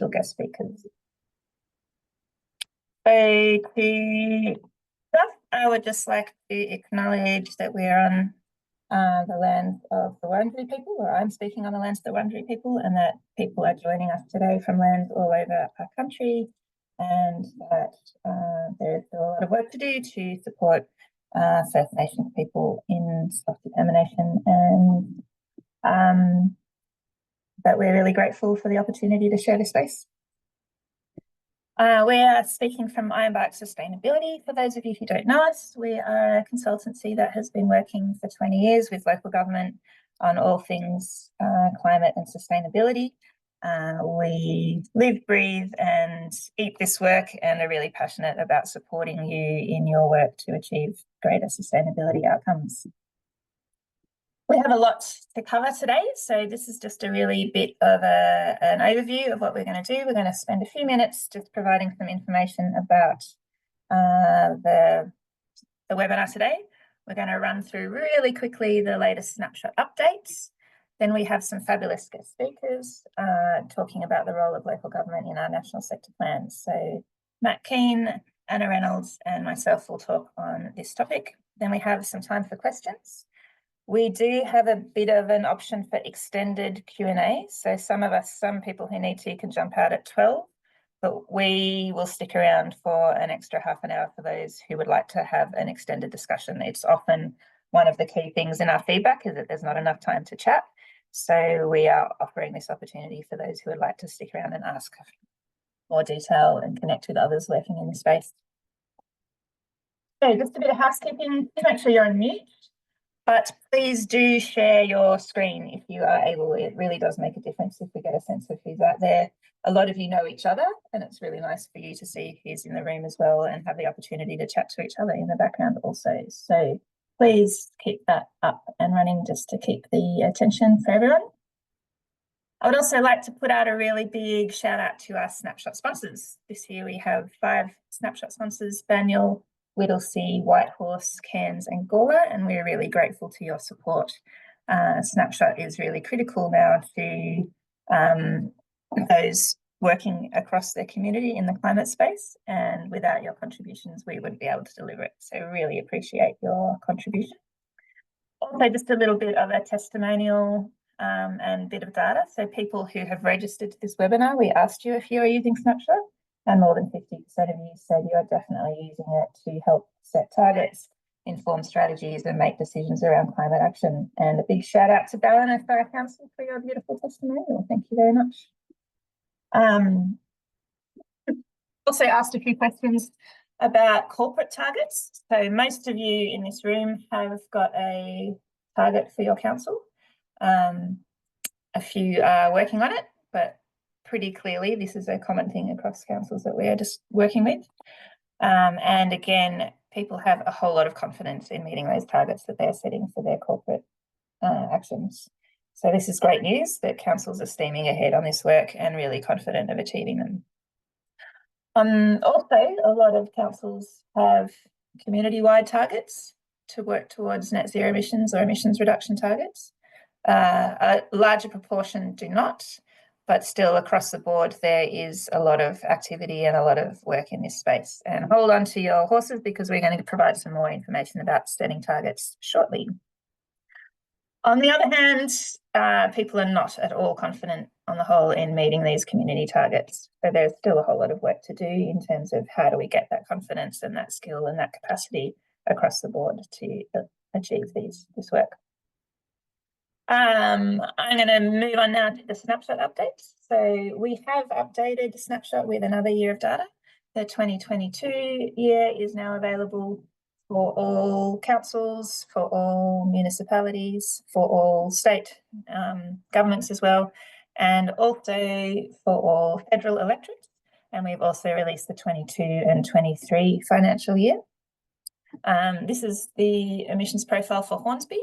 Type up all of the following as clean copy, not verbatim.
special guest speakers. So to start, I would just like to acknowledge that we are on the land of the Wurundjeri people, or I'm speaking on the lands of the Wurundjeri people, and that people are joining us today from lands all over our country, and that there's still a lot of work to do to support First Nations people in self-determination, and that we're really grateful for the opportunity to share this space. We are speaking from Ironbark Sustainability. For those of you who don't know us, we are a consultancy that has been working for 20 years with local government on all things climate and sustainability. We live, breathe and eat this work and are really passionate about supporting you in your work to achieve greater sustainability outcomes. We have a lot to cover today, so this is just a really bit of an overview of what we're going to do. We're going to spend a few minutes just providing some information about the webinar today. We're going to run through really quickly the latest snapshot updates. Then we have some fabulous guest speakers talking about the role of local government in our national sector plans. So Matt Kean, Anna Reynolds and myself will talk on this topic. Then we have some time for questions. We do have a bit of an option for extended Q&A. So some people who need to can jump out at 12, but we will stick around for an extra half an hour for those who would like to have an extended discussion. It's often one of the key things in our feedback is that there's not enough time to chat. So we are offering this opportunity for those who would like to stick around and ask more detail and connect with others working in the space. So just a bit of housekeeping, make sure you're on mute. But please do share your screen if you are able. It really does make a difference if we get a sense of who's out there. A lot of you know each other, and it's really nice for you to see who's in the room as well and have the opportunity to chat to each other in the background also. So please keep that up and running just to keep the attention for everyone. I would also like to put out a really big shout out to our Snapshot sponsors. This year we have 5 Snapshot sponsors: Banyule, Whittlesea, Whitehorse, Cairns and Gawler, and we're really grateful to your support. Snapshot is really critical now to those working across their community in the climate space, and without your contributions we wouldn't be able to deliver it. So really appreciate your contribution. Also just a little bit of a testimonial and bit of data. So people who have registered to this webinar, we asked you if you are using Snapshot, and more than 50% of you said you are definitely using it to help set targets, inform strategies and make decisions around climate action. And a big shout out to Ballina for our council for your beautiful testimonial. Thank you very much. Also asked a few questions about corporate targets. So most of you in this room have got a target for your council. A few are working on it, but pretty clearly this is a common thing across councils that we are just working with. And again, people have a whole lot of confidence in meeting those targets that they're setting for their corporate actions. So this is great news that councils are steaming ahead on this work and really confident of achieving them. Also, a lot of councils have community-wide targets to work towards net zero emissions or emissions reduction targets. A larger proportion do not, but still across the board there is a lot of activity and a lot of work in this space. And hold on to your horses because we're going to provide some more information about setting targets shortly. On the other hand, people are not at all confident on the whole in meeting these community targets. So there's still a whole lot of work to do in terms of how do we get that confidence and that skill and that capacity across the board to achieve this work. I'm going to move on now to the snapshot updates. So we have updated Snapshot with another year of data. The 2022 year is now available for all councils, for all municipalities, for all state governments as well, and also for all federal electorates. And we've also released the 22 and 23 financial year. This is the emissions profile for Hornsby.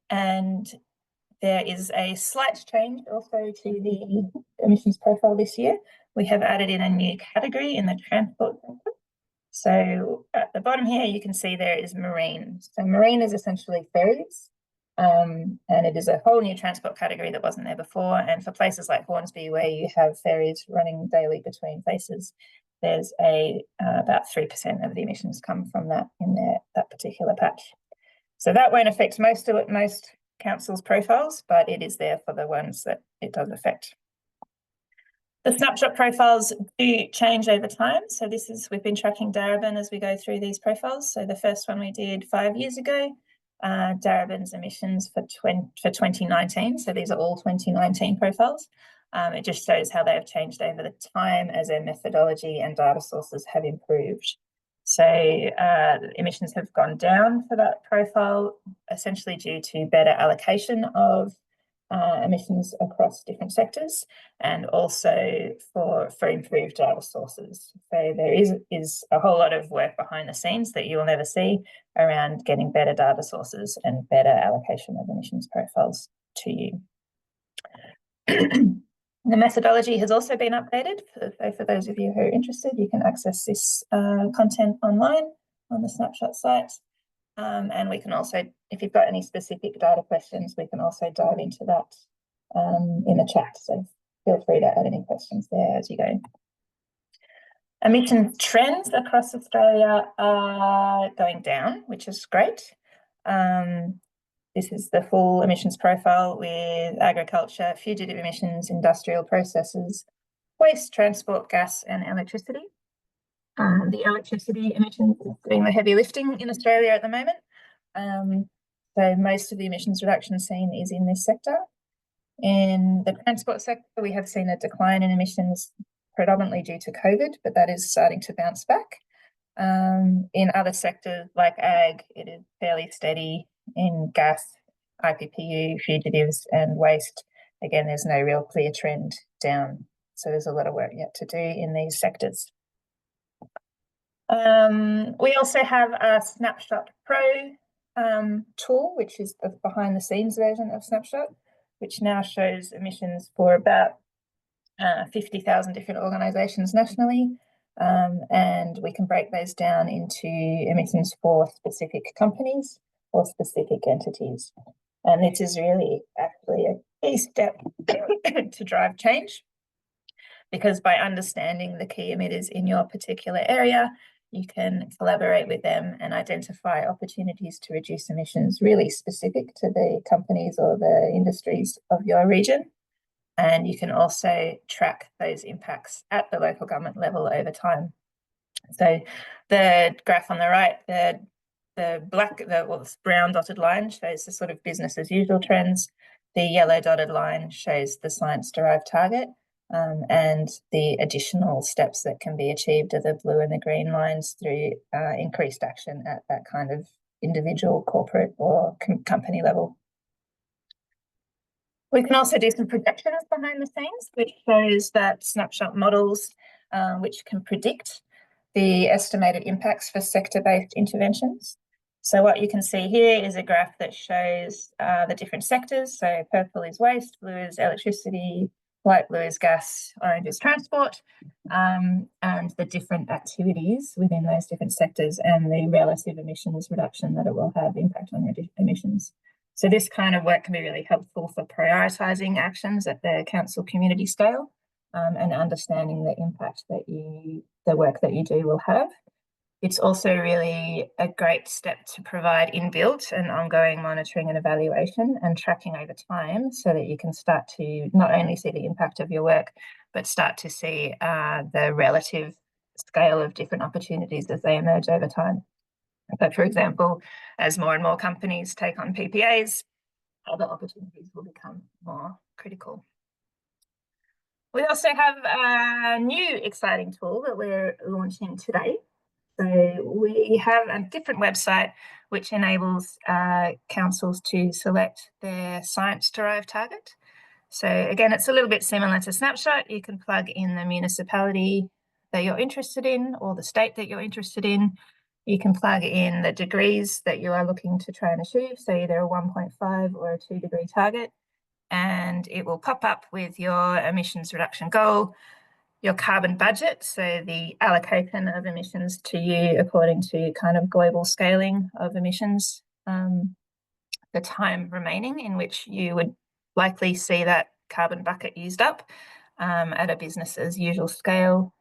And there is a slight change also to the emissions profile this year. We have added in a new category in the transport sector. So at the bottom here, you can see there is marine. So marine is essentially ferries. And it is a whole new transport category that wasn't there before. And for places like Hornsby, where you have ferries running daily between places, there's about 3% of the emissions come from that in that particular patch. So that won't affect most councils' profiles, but it is there for the ones that it does affect. The snapshot profiles do change over time. So we've been tracking Darebin as we go through these profiles. So the first one we did 5 years ago, Darebin's emissions for 2019. So these are all 2019 profiles. It just shows how they have changed over the time as their methodology and data sources have improved. So emissions have gone down for that profile, essentially due to better allocation of emissions across different sectors, and also for improved data sources. So there is a whole lot of work behind the scenes that you will never see around getting better data sources and better allocation of emissions profiles to you. The methodology has also been updated. For those of you who are interested, you can access this content online on the Snapshot site. And we can also, if you've got any specific data questions, we can also dive into that in the chat. So feel free to add any questions there as you go. Emissions trends across Australia are going down, which is great. This is the full emissions profile with agriculture, fugitive emissions, industrial processes, waste, transport, gas and electricity. The electricity emissions is doing the heavy lifting in Australia at the moment. So most of the emissions reduction seen is in this sector. In the transport sector, we have seen a decline in emissions predominantly due to COVID, but that is starting to bounce back. In other sectors like ag, it is fairly steady. In gas, IPPU, fugitives and waste, again, there's no real clear trend down. So there's a lot of work yet to do in these sectors. We also have a Snapshot Pro tool, which is the behind the scenes version of Snapshot, which now shows emissions for about 50,000 different organisations nationally. And we can break those down into emissions for specific companies or specific entities. And this is really actually a key step to drive change, because by understanding the key emitters in your particular area, you can collaborate with them and identify opportunities to reduce emissions really specific to the companies or the industries of your region. And you can also track those impacts at the local government level over time. So the graph on the right, the brown dotted line shows the sort of business as usual trends. The yellow dotted line shows the Science Derived Target. And the additional steps that can be achieved are the blue and the green lines through increased action at that kind of individual, corporate or company level. We can also do some projections behind the scenes, which shows that snapshot models which can predict the estimated impacts for sector-based interventions. So what you can see here is a graph that shows the different sectors. So purple is waste, blue is electricity, light blue is gas, orange is transport, and the different activities within those different sectors and the relative emissions reduction that it will have impact on your emissions. So this kind of work can be really helpful for prioritising actions at the council community scale and understanding the impact that the work that you do will have. It's also really a great step to provide inbuilt and ongoing monitoring and evaluation and tracking over time, so that you can start to not only see the impact of your work, but start to see the relative scale of different opportunities as they emerge over time. So, for example, as more and more companies take on PPAs, other opportunities will become more critical. We also have a new exciting tool that we're launching today. So we have a different website which enables councils to select their Science Derived Target. So again, it's a little bit similar to Snapshot. You can plug in the municipality that you're interested in or the state that you're interested in. You can plug in the degrees that you are looking to try and achieve, so either a 1.5 or a 2 degree target, and it will pop up with your emissions reduction goal, your carbon budget, so the allocation of emissions to you according to kind of global scaling of emissions for the time remaining in which you would likely see that carbon bucket used up at a business as usual scale,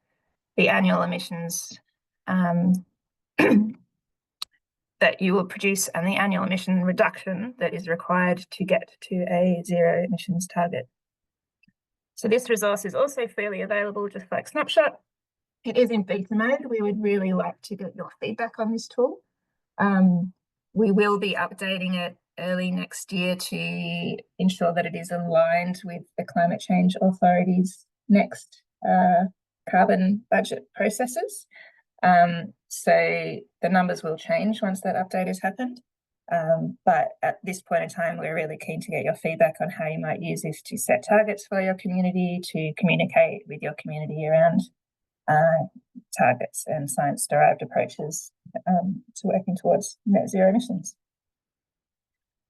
the annual emissions that you will produce, and the annual emission reduction that is required to get to a zero emissions target. So this resource is also freely available, just like Snapshot. It is in beta mode. We would really like to get your feedback on this tool. We will be updating it early next year to ensure that it is aligned with the Climate Change Authority's next carbon budget processes. So the numbers will change once that update has happened. But at this point in time, we're really keen to get your feedback on how you might use this to set targets for your community, to communicate with your community around targets and science-derived approaches to working towards net zero emissions.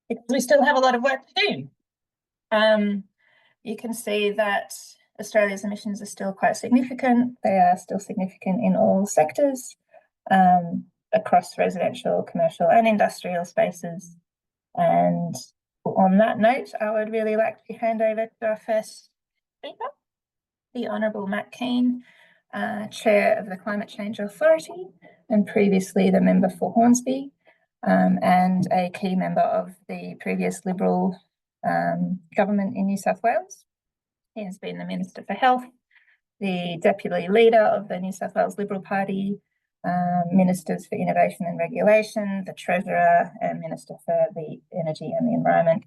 Because we still have a lot of work to do. You can see that Australia's emissions are still quite significant. They are still significant in all sectors, across residential, commercial and industrial spaces. And on that note, I would really like to hand over to our first speaker, the Honourable Matt Kean, Chair of the Climate Change Authority and previously the member for Hornsby, and a key member of the previous Liberal government in New South Wales. He has been the Minister for Health, the Deputy Leader of the New South Wales Liberal Party, Ministers for Innovation and Regulation, the Treasurer and Minister for the Energy and the Environment.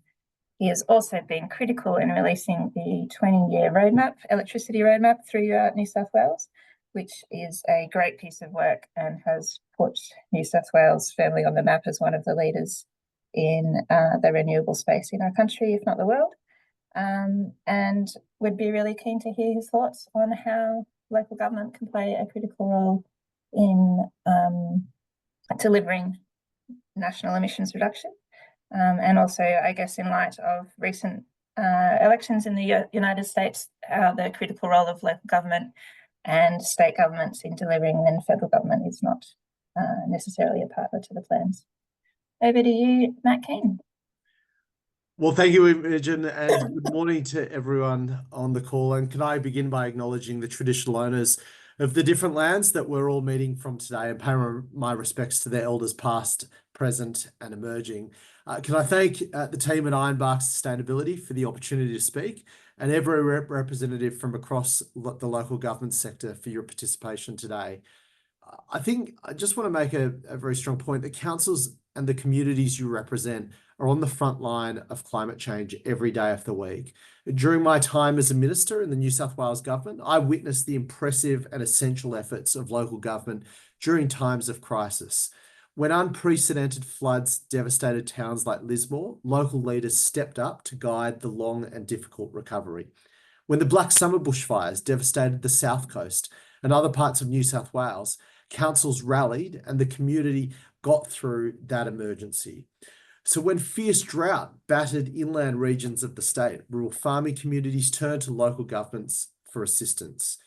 He has also been critical in releasing the 20-year roadmap, electricity roadmap through New South Wales, which is a great piece of work and has put New South Wales firmly on the map as one of the leaders in the renewable space in our country, if not the world. And would be really keen to hear his thoughts on how local government can play a critical role in delivering national emissions reduction. And also, I guess, in light of recent elections in the United States, how the critical role of local government and state governments in delivering when federal government is not necessarily a partner to the plans. Over to you, Matt Kean. Well, thank you, Imogen, and good morning to everyone on the call. And can I begin by acknowledging the traditional owners of the different lands that we're all meeting from today and pay my respects to their elders past, present and emerging. Can I thank the team at Ironbark Sustainability for the opportunity to speak, and every representative from across the local government sector for your participation today. I think I just want to make a very strong point that councils and the communities you represent are on the front line of climate change every day of the week. During my time as a minister in the New South Wales government, I witnessed the impressive and essential efforts of local government during times of crisis. When unprecedented floods devastated towns like Lismore, local leaders stepped up to guide the long and difficult recovery. When the Black Summer bushfires devastated the South Coast and other parts of New South Wales, councils rallied and the community got through that emergency. So when fierce drought battered inland regions of the state, rural farming communities turned to local governments for assistance.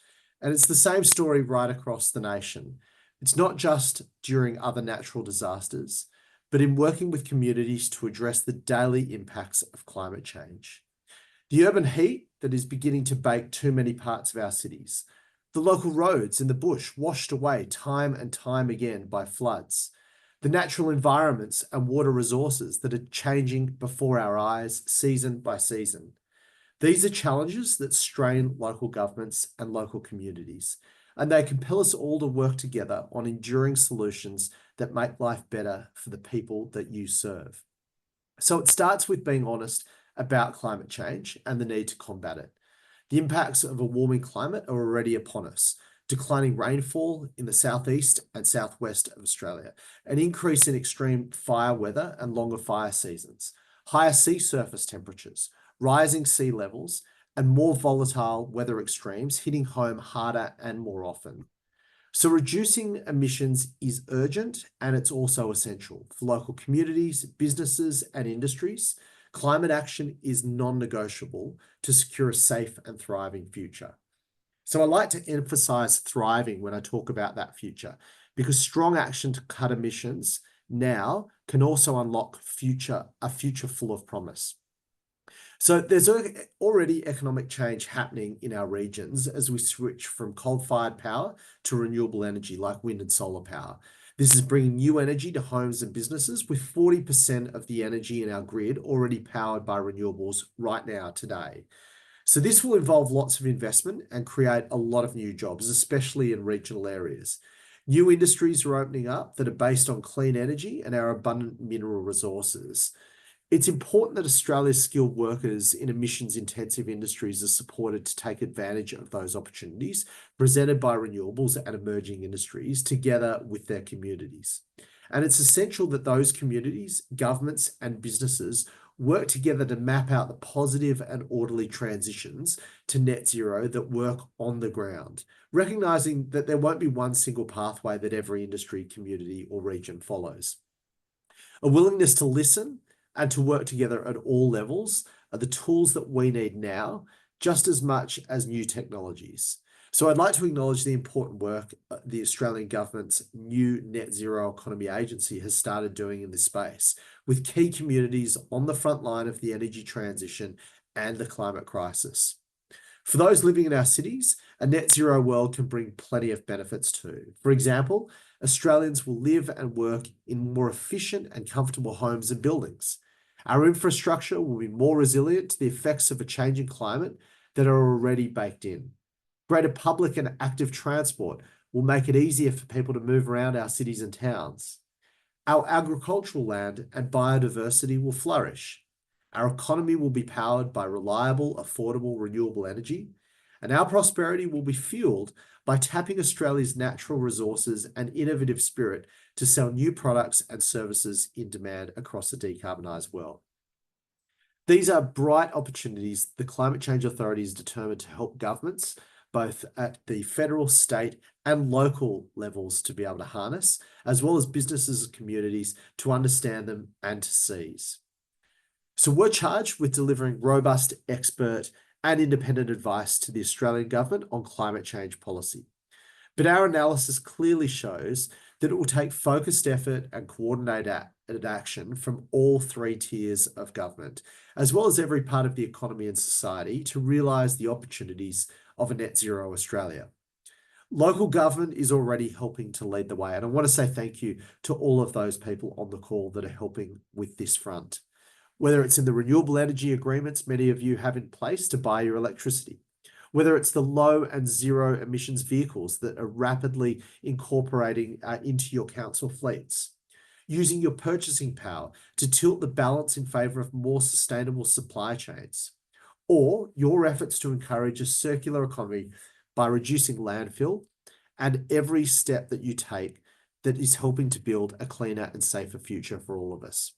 And it's the same story right across the nation. It's not just during other natural disasters, but in working with communities to address the daily impacts of climate change. The urban heat that is beginning to bake too many parts of our cities, the local roads in the bush washed away time and time again by floods, the natural environments and water resources that are changing before our eyes season by season. These are challenges that strain local governments and local communities, and they compel us all to work together on enduring solutions that make life better for the people that you serve. So it starts with being honest about climate change and the need to combat it. The impacts of a warming climate are already upon us. Declining rainfall in the southeast and southwest of Australia, an increase in extreme fire weather and longer fire seasons, higher sea surface temperatures, rising sea levels, and more volatile weather extremes hitting home harder and more often. So reducing emissions is urgent, and it's also essential for local communities, businesses, and industries. Climate action is non-negotiable to secure a safe and thriving future. So I like to emphasize thriving when I talk about that future, because strong action to cut emissions now can also unlock a future full of promise. So there's already economic change happening in our regions as we switch from coal-fired power to renewable energy like wind and solar power. This is bringing new energy to homes and businesses, with 40% of the energy in our grid already powered by renewables right now today. So this will involve lots of investment and create a lot of new jobs, especially in regional areas. New industries are opening up that are based on clean energy and our abundant mineral resources. It's important that Australia's skilled workers in emissions-intensive industries are supported to take advantage of those opportunities presented by renewables and emerging industries together with their communities. And it's essential that those communities, governments, and businesses work together to map out the positive and orderly transitions to net zero that work on the ground, recognising that there won't be one single pathway that every industry, community, or region follows. A willingness to listen and to work together at all levels are the tools that we need now, just as much as new technologies. So I'd like to acknowledge the important work the Australian government's new Net Zero Economy Agency has started doing in this space, with key communities on the front line of the energy transition and the climate crisis. For those living in our cities, a net zero world can bring plenty of benefits too. For example, Australians will live and work in more efficient and comfortable homes and buildings. Our infrastructure will be more resilient to the effects of a changing climate that are already baked in. Greater public and active transport will make it easier for people to move around our cities and towns. Our agricultural land and biodiversity will flourish. Our economy will be powered by reliable, affordable, renewable energy, and our prosperity will be fueled by tapping Australia's natural resources and innovative spirit to sell new products and services in demand across a decarbonised world. These are bright opportunities the Climate Change Authority is determined to help governments, both at the federal, state, and local levels, to be able to harness, as well as businesses and communities to understand them and to seize. So we're charged with delivering robust, expert, and independent advice to the Australian government on climate change policy. But our analysis clearly shows that it will take focused effort and coordinated action from all three tiers of government, as well as every part of the economy and society, to realise the opportunities of a net zero Australia. Local government is already helping to lead the way, and I want to say thank you to all of those people on the call that are helping with this front. Whether it's in the renewable energy agreements many of you have in place to buy your electricity, whether it's the low and zero emissions vehicles that are rapidly incorporating into your council fleets, using your purchasing power to tilt the balance in favour of more sustainable supply chains, or your efforts to encourage a circular economy by reducing landfill, and every step that you take that is helping to build a cleaner and safer future for all of us.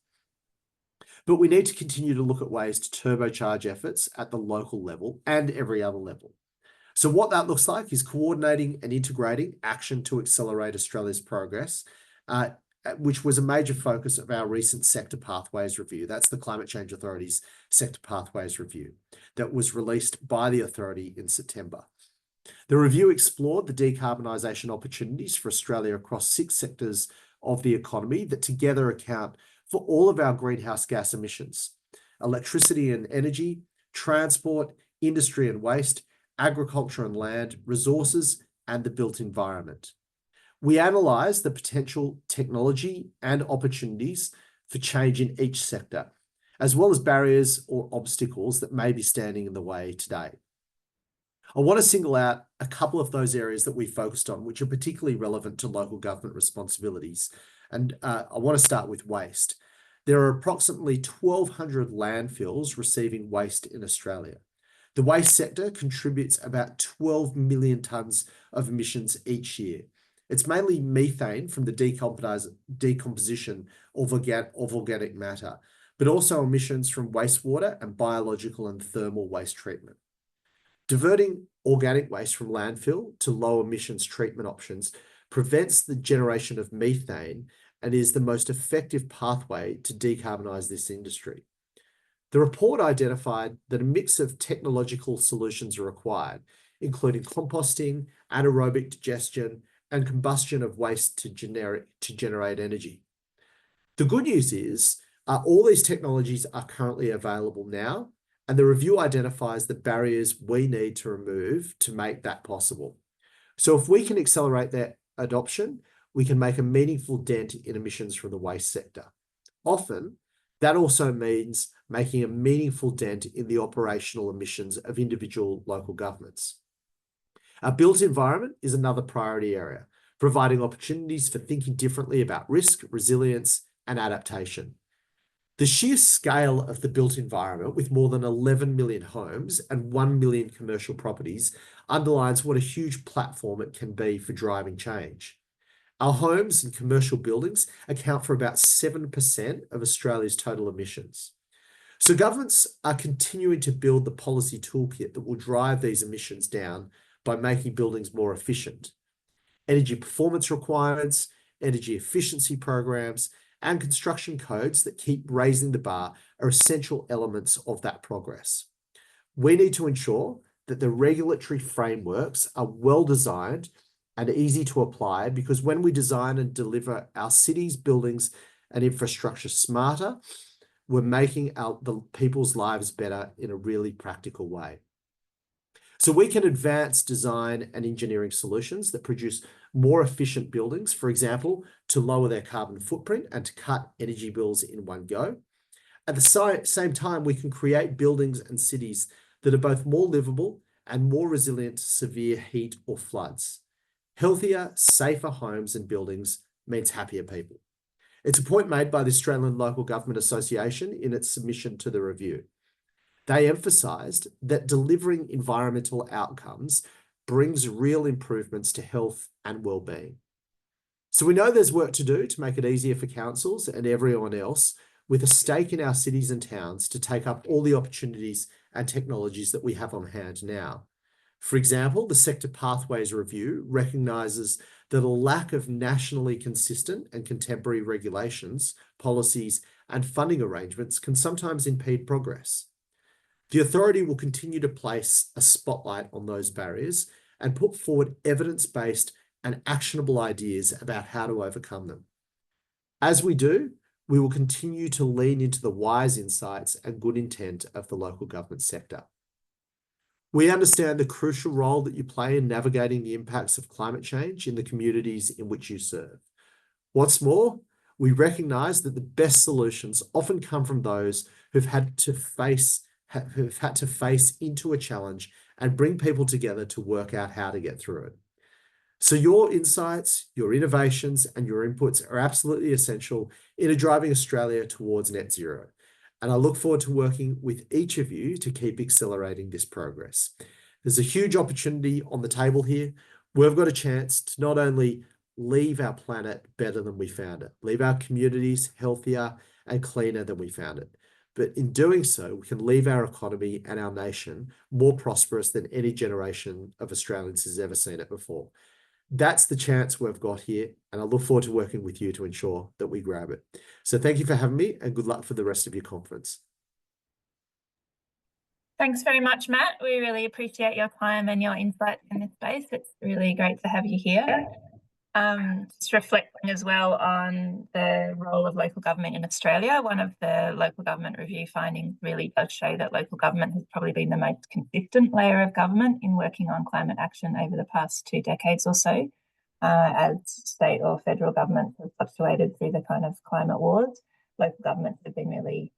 But we need to continue to look at ways to turbocharge efforts at the local level and every other level. So what that looks like is coordinating and integrating action to accelerate Australia's progress, which was a major focus of our recent Sector Pathways Review. That's the Climate Change Authority's Sector Pathways Review that was released by the Authority in September. The review explored the decarbonisation opportunities for Australia across 6 sectors of the economy that together account for all of our greenhouse gas emissions: electricity and energy, transport, industry and waste, agriculture and land, resources, and the built environment. We analysed the potential technology and opportunities for change in each sector, as well as barriers or obstacles that may be standing in the way today. I want to single out a couple of those areas that we focused on, which are particularly relevant to local government responsibilities. And I want to start with waste. There are approximately 1,200 landfills receiving waste in Australia. The waste sector contributes about 12 million tonnes of emissions each year. It's mainly methane from the decomposition of organic matter, but also emissions from wastewater and biological and thermal waste treatment. Diverting organic waste from landfill to low emissions treatment options prevents the generation of methane and is the most effective pathway to decarbonise this industry. The report identified that a mix of technological solutions are required, including composting, anaerobic digestion, and combustion of waste to generate energy. The good news is all these technologies are currently available now, and the review identifies the barriers we need to remove to make that possible. So if we can accelerate their adoption, we can make a meaningful dent in emissions from the waste sector. Often, that also means making a meaningful dent in the operational emissions of individual local governments. Our built environment is another priority area, providing opportunities for thinking differently about risk, resilience, and adaptation. The sheer scale of the built environment, with more than 11 million homes and 1 million commercial properties, underlines what a huge platform it can be for driving change. Our homes and commercial buildings account for about 7% of Australia's total emissions. So governments are continuing to build the policy toolkit that will drive these emissions down by making buildings more efficient. Energy performance requirements, energy efficiency programs, and construction codes that keep raising the bar are essential elements of that progress. We need to ensure that the regulatory frameworks are well designed and easy to apply, because when we design and deliver our cities, buildings, and infrastructure smarter, we're making the people's lives better in a really practical way. So we can advance design and engineering solutions that produce more efficient buildings, for example, to lower their carbon footprint and to cut energy bills in one go. At the same time, we can create buildings and cities that are both more livable and more resilient to severe heat or floods. Healthier, safer homes and buildings means happier people. It's a point made by the Australian Local Government Association in its submission to the review. They emphasised that delivering environmental outcomes brings real improvements to health and well-being. So we know there's work to do to make it easier for councils and everyone else with a stake in our cities and towns to take up all the opportunities and technologies that we have on hand now. For example, the Sector Pathways Review recognises that a lack of nationally consistent and contemporary regulations, policies, and funding arrangements can sometimes impede progress. The authority will continue to place a spotlight on those barriers and put forward evidence-based and actionable ideas about how to overcome them. As we do, we will continue to lean into the wise insights and good intent of the local government sector. We understand the crucial role that you play in navigating the impacts of climate change in the communities in which you serve. What's more, we recognise that the best solutions often come from those who've had to face into a challenge and bring people together to work out how to get through it. So your insights, your innovations, and your inputs are absolutely essential in driving Australia towards net zero. And I look forward to working with each of you to keep accelerating this progress. There's a huge opportunity on the table here. We've got a chance to not only leave our planet better than we found it, leave our communities healthier and cleaner than we found it, but in doing so, we can leave our economy and our nation more prosperous than any generation of Australians has ever seen it before. That's the chance we've got here, and I look forward to working with you to ensure that we grab it. So thank you for having me, and good luck for the rest of your conference. Thanks very much, Matt. We really appreciate your time and your insight in this space. It's really great to have you here. Just reflecting as well on the role of local government in Australia. One of the local government review findings really does show that local government has probably been the most consistent layer of government in working on climate action over the past 2 decades or so, as state or federal governments have fluctuated through the kind of climate wars. Local governments have been really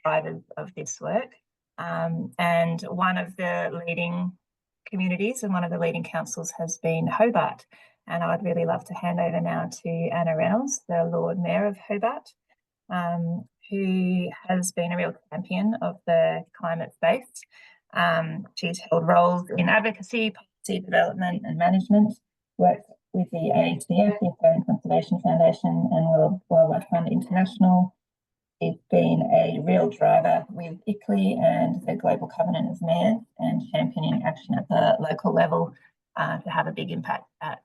drivers of this work. And one of the leading communities and one of the leading councils has been Hobart. And I'd really love to hand over now to Anna Reynolds, the Lord Mayor of Hobart, who has been a real champion of the climate space. She's held roles in advocacy, policy development and management, worked with the AETF, the Australian Conservation Foundation, and World Wildlife Fund International. She's been a real driver with ICLEI and the Global Covenant of Mayors, and championing action at the local level to have a big impact at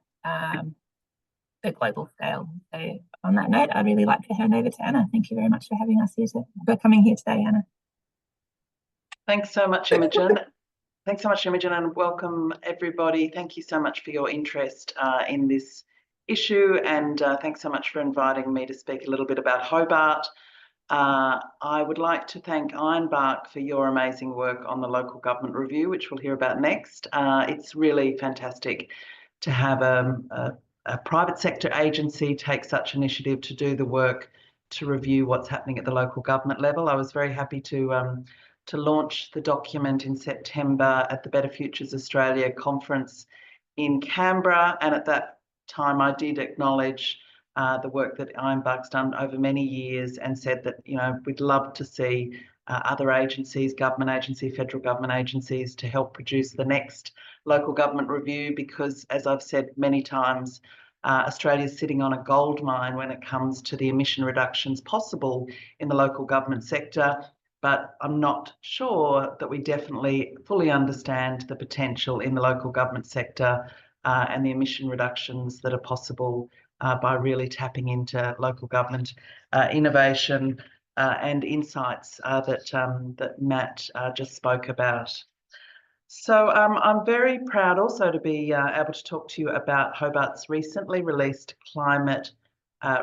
the global scale. So on that note, I'd really like to hand over to Anna. Thank you very much for having us here, for coming here today, Anna. Thanks so much, Imogen. Thanks so much, Imogen, and welcome everybody. Thank you so much for your interest in this issue, and thanks so much for inviting me to speak a little bit about Hobart. I would like to thank Ironbark for your amazing work on the local government review, which we'll hear about next. It's really fantastic to have a private sector agency take such initiative to do the work to review what's happening at the local government level. I was very happy to launch the document in September at the Better Futures Australia conference in Canberra, and at that time I did acknowledge the work that Ironbark's done over many years, and said that, you know, we'd love to see other agencies, government agencies, federal government agencies, to help produce the next local government review, because, as I've said many times, Australia's sitting on a gold mine when it comes to the emission reductions possible in the local government sector. But I'm not sure that we definitely fully understand the potential in the local government sector and the emission reductions that are possible by really tapping into local government innovation and insights that Matt just spoke about. So I'm very proud also to be able to talk to you about Hobart's recently released Climate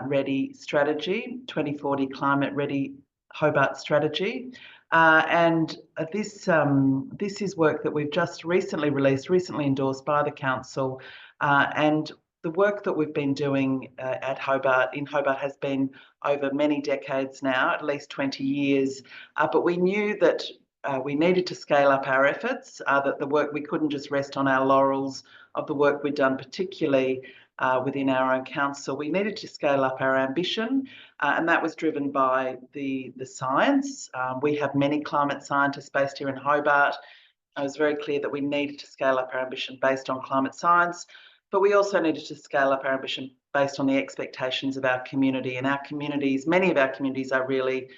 Ready Strategy, 2040 Climate Ready Hobart Strategy. And this is work that we've just recently released, recently endorsed by the council, and the work that we've been doing in Hobart has been over many decades now, at least 20 years, but we knew that we needed to scale up our efforts, that the work, we couldn't just rest on our laurels of the work we'd done, particularly within our own council. We needed to scale up our ambition, and that was driven by the science. We have many climate scientists based here in Hobart. It was very clear that we needed to scale up our ambition based on climate science, but we also needed to scale up our ambition based on the expectations of our community. And our communities, many of our communities are really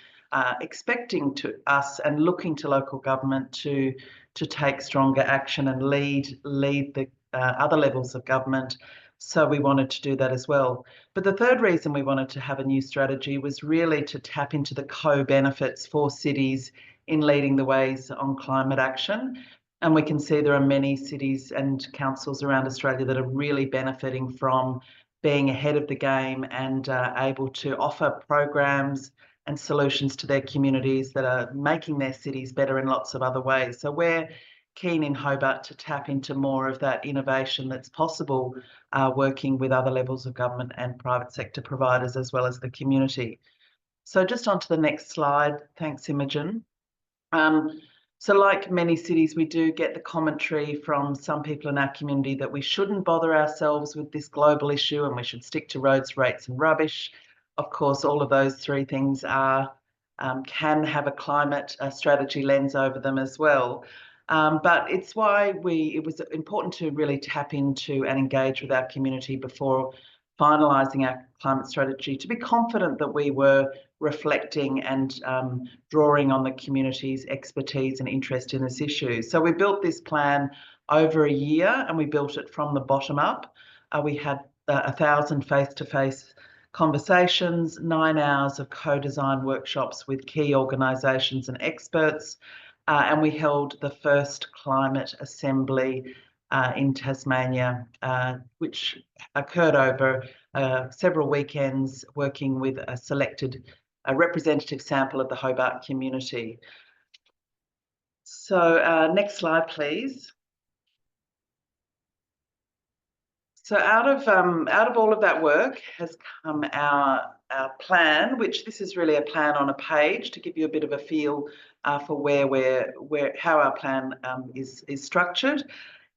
expecting to us and looking to local government to take stronger action and lead the other levels of government. So we wanted to do that as well. But the third reason we wanted to have a new strategy was really to tap into the co-benefits for cities in leading the ways on climate action. And we can see there are many cities and councils around Australia that are really benefiting from being ahead of the game and able to offer programs and solutions to their communities that are making their cities better in lots of other ways. So we're keen in Hobart to tap into more of that innovation that's possible, working with other levels of government and private sector providers, as well as the community. So just on to the next slide. Thanks, Imogen. So like many cities, we do get the commentary from some people in our community that we shouldn't bother ourselves with this global issue and we should stick to roads, rates and rubbish. Of course, all of those three things can have a climate strategy lens over them as well. But it's why it was important to really tap into and engage with our community before finalising our climate strategy, to be confident that we were reflecting and drawing on the community's expertise and interest in this issue. So we built this plan over a year, and we built it from the bottom up. We had 1,000 face-to-face conversations, 9 hours of co-design workshops with key organisations and experts, and we held the first climate assembly in Tasmania, which occurred over several weekends, working with a selected representative sample of the Hobart community. So next slide, please. So out of all of that work has come our plan, which this is really a plan on a page to give you a bit of a feel for how our plan is structured.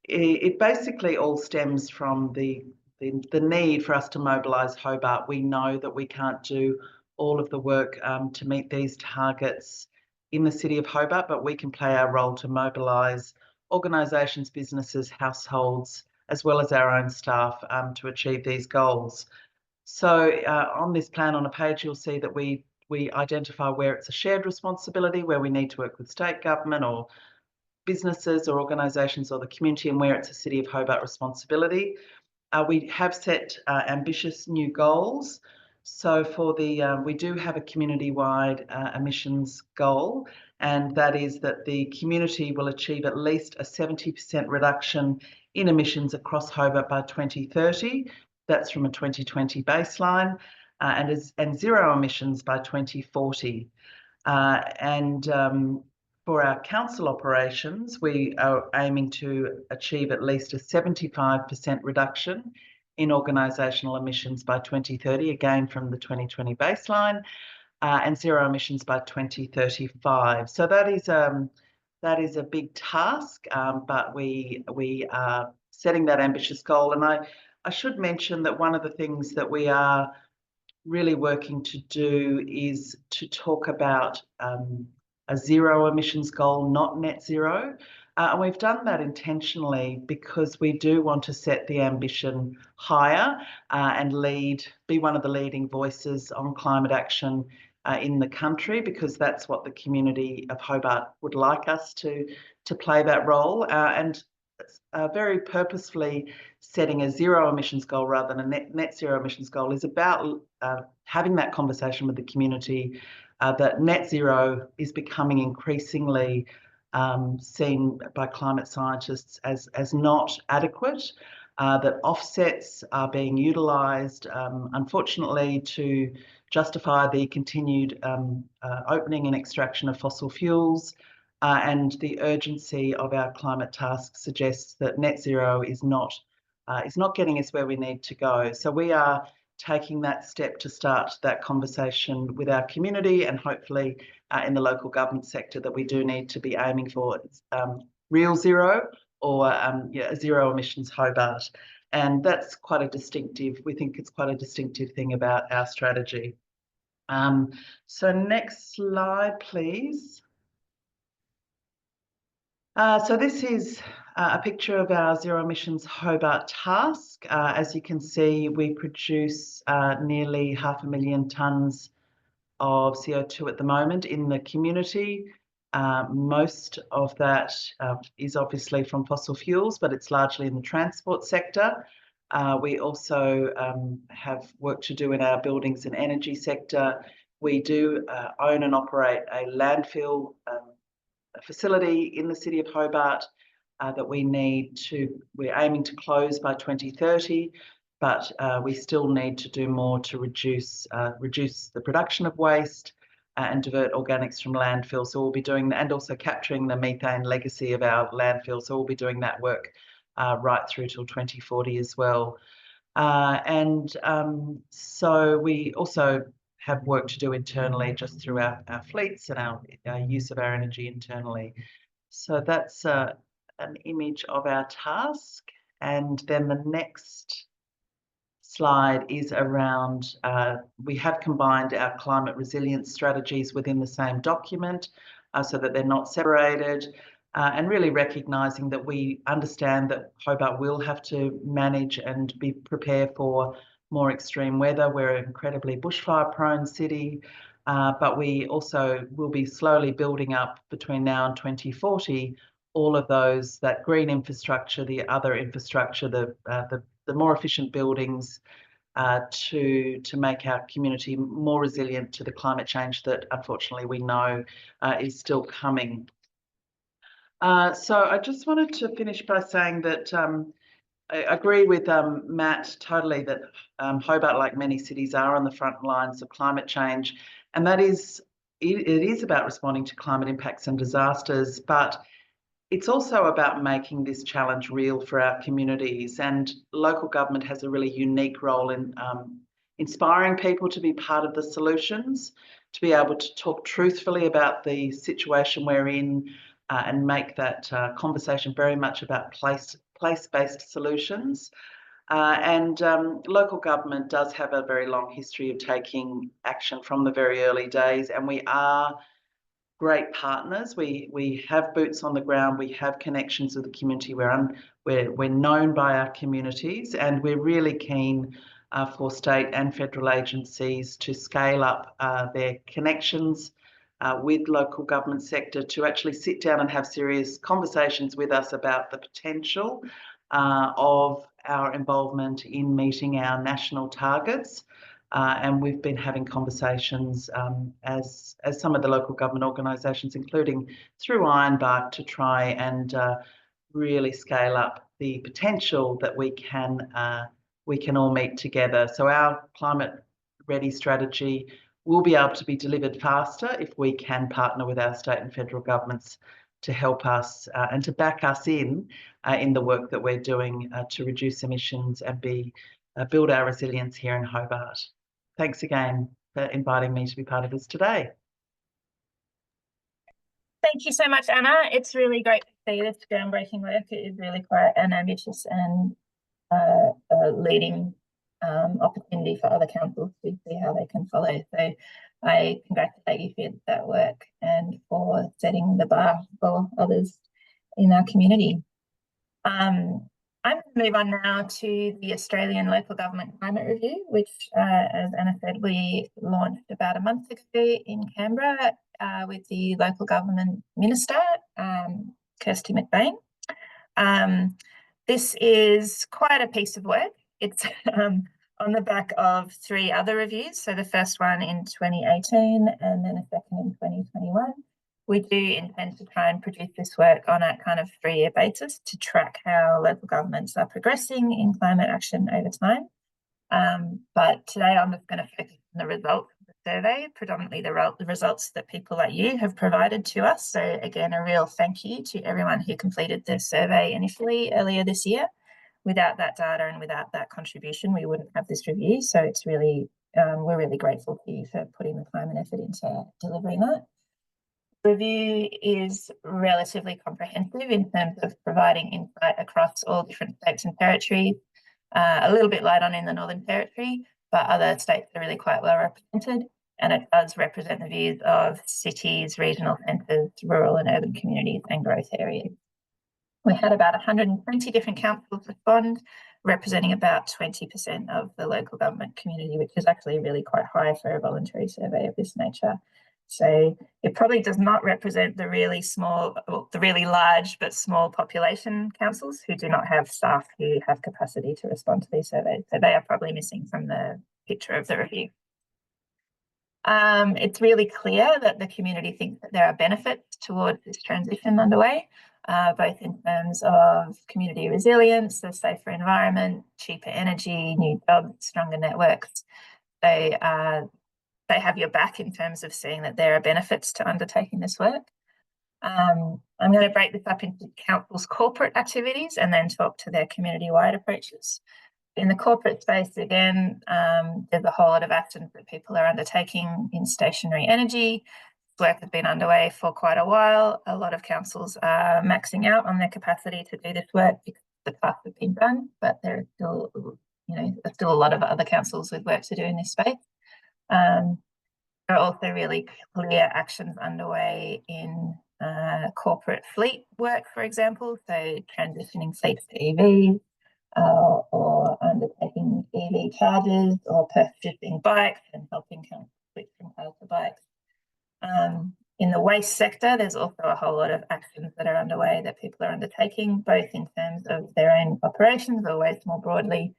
It basically all stems from the need for us to mobilise Hobart. We know that we can't do all of the work to meet these targets in the city of Hobart, but we can play our role to mobilise organisations, businesses, households, as well as our own staff to achieve these goals. So on this plan on a page, you'll see that we identify where it's a shared responsibility, where we need to work with state government or businesses or organisations or the community, and where it's a City of Hobart responsibility. We have set ambitious new goals. So for we do have a community-wide emissions goal, and that is that the community will achieve at least a 70% reduction in emissions across Hobart by 2030. That's from a 2020 baseline, and zero emissions by 2040. For our council operations, we are aiming to achieve at least a 75% reduction in organisational emissions by 2030, again from the 2020 baseline, and zero emissions by 2035. So that is a big task, but we are setting that ambitious goal. And I should mention that one of the things that we are really working to do is to talk about a zero emissions goal, not net zero. And we've done that intentionally because we do want to set the ambition higher and be one of the leading voices on climate action in the country, because that's what the community of Hobart would like us to play that role. And very purposefully setting a zero emissions goal rather than a net zero emissions goal is about having that conversation with the community that net zero is becoming increasingly seen by climate scientists as not adequate, that offsets are being utilised, unfortunately, to justify the continued opening and extraction of fossil fuels. And the urgency of our climate task suggests that net zero is not getting us where we need to go. So we are taking that step to start that conversation with our community, and hopefully in the local government sector, that we do need to be aiming for real zero or zero emissions Hobart. And that's quite a distinctive, we think it's quite a distinctive thing about our strategy. So next slide, please. So this is a picture of our zero emissions Hobart task. As you can see, we produce nearly 500,000 tonnes of CO2 at the moment in the community. Most of that is obviously from fossil fuels, but it's largely in the transport sector. We also have work to do in our buildings and energy sector. We do own and operate a landfill facility in the city of Hobart that we're aiming to close by 2030, but we still need to do more to reduce the production of waste and divert organics from landfill. So we'll be doing that, and also capturing the methane legacy of our landfill. So we'll be doing that work right through till 2040 as well. So we also have work to do internally just through our fleets and our use of our energy internally. So that's an image of our task. And then the next slide is around, we have combined our climate resilience strategies within the same document so that they're not separated, and really recognising that we understand that Hobart will have to manage and be prepared for more extreme weather. We're an incredibly bushfire prone city, but we also will be slowly building up between now and 2040 all of that green infrastructure, the other infrastructure, the more efficient buildings to make our community more resilient to the climate change that unfortunately we know is still coming. So I just wanted to finish by saying that I agree with Matt totally that Hobart, like many cities, are on the front lines of climate change, and it is about responding to climate impacts and disasters, but it's also about making this challenge real for our communities. And local government has a really unique role in inspiring people to be part of the solutions, to be able to talk truthfully about the situation we're in, and make that conversation very much about place-based solutions. Local government does have a very long history of taking action from the very early days, and we are great partners. We have boots on the ground. We have connections with the community. We're known by our communities, and we're really keen for state and federal agencies to scale up their connections with local government sector, to actually sit down and have serious conversations with us about the potential of our involvement in meeting our national targets. And we've been having conversations as some of the local government organisations, including through Ironbark, to try and really scale up the potential that we can we can all meet together. So our climate ready strategy will be able to be delivered faster if we can partner with our state and federal governments to help us and to back us in the work that we're doing to reduce emissions and build our resilience here in Hobart. Thanks again for inviting me to be part of this today. Thank you so much, Anna. It's really great to see this groundbreaking work. It is really quite an ambitious and leading opportunity for other councils to see how they can follow. So I congratulate you for that work and for setting the bar for others in our community. I'm going to move on now to the Australian Local Government Climate Review, which, as Anna said, we launched about a month ago in Canberra with the Local Government Minister, Kirsty McBain. This is quite a piece of work. It's on the back of 3 other reviews. So the first one in 2018 and then a second in 2021. We do intend to try and produce this work on a kind of 3-year basis to track how local governments are progressing in climate action over time. But today I'm just going to focus on the results of the survey, predominantly the results that people like you have provided to us. So again, a real thank you to everyone who completed the survey initially earlier this year. Without that data and without that contribution, we wouldn't have this review. So it's really, we're really grateful to you for putting the time and effort into delivering that. Review is relatively comprehensive in terms of providing insight across all different states and territories, a little bit light on in the Northern Territory, but other states are really quite well represented, and it does represent the views of cities, regional centres, rural and urban communities and growth areas. We had about 120 different councils respond, representing about 20% of the local government community, which is actually really quite high for a voluntary survey of this nature. So it probably does not represent the really small, or the really large but small population councils who do not have staff who have capacity to respond to these surveys. So they are probably missing from the picture of the review. It's really clear that the community thinks that there are benefits towards this transition underway, both in terms of community resilience, a safer environment, cheaper energy, new jobs, stronger networks. They have your back in terms of seeing that there are benefits to undertaking this work. I'm going to break this up into councils' corporate activities and then talk to their community-wide approaches. In the corporate space, again, there's a whole lot of actions that people are undertaking in stationary energy. Work has been underway for quite a while. A lot of councils are maxing out on their capacity to do this work because the tasks have been done, but there are still, there's still a lot of other councils with work to do in this space. There are also really clear actions underway in corporate fleet work, for example, so transitioning fleets to EVs or undertaking EV charges or purchasing bikes and helping councils switch from cars to bikes. In the waste sector, there's also a whole lot of actions that are underway that people are undertaking, both in terms of their own operations or waste more broadly.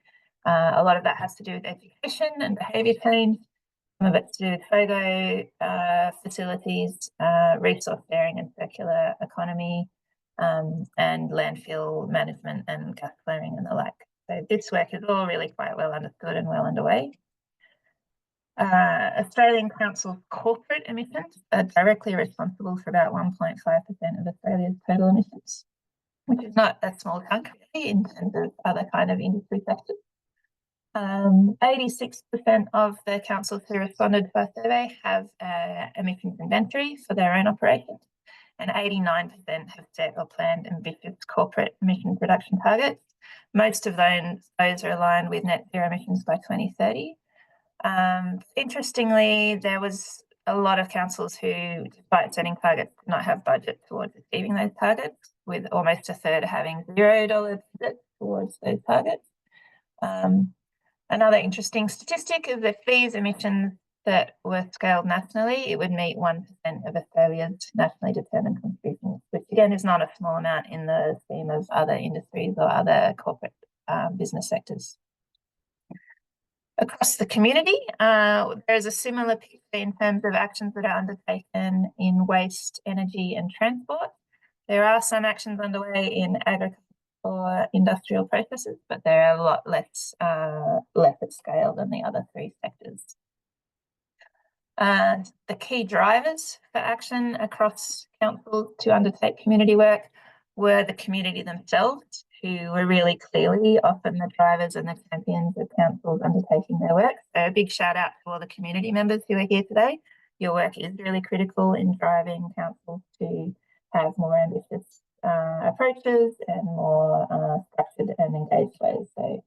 A lot of that has to do with education and behaviour change. Some of it's to do with FOGO facilities, resource sharing and circular economy, and landfill management and gas flaring and the like. So this work is all really quite well understood and well underway. Australian Council corporate emissions are directly responsible for about 1.5% of Australia's total emissions, which is not a small chunk really in terms of other kind of industry sectors. 86% of the councils who responded to our survey have emissions inventory for their own operations, and 89% have set or planned ambitious corporate emission reduction targets. Most of those are aligned with net zero emissions by 2030. Interestingly, there was a lot of councils who, despite setting targets, did not have budget towards achieving those targets, with almost a third having $0 budget towards those targets. Another interesting statistic is that these emissions that were scaled nationally, it would meet 1% of Australia's nationally determined contributions, which again is not a small amount in the scheme of other industries or other corporate business sectors. Across the community, there's a similar picture in terms of actions that are undertaken in waste, energy and transport. There are some actions underway in agriculture, for industrial processes, but they're a lot less at scale than the other three sectors. The key drivers for action across councils to undertake community work were the community themselves, who were really clearly often the drivers and the champions of councils undertaking their work. So a big shout out to all the community members who are here today. Your work is really critical in driving councils to have more ambitious approaches and more structured and engaged ways. So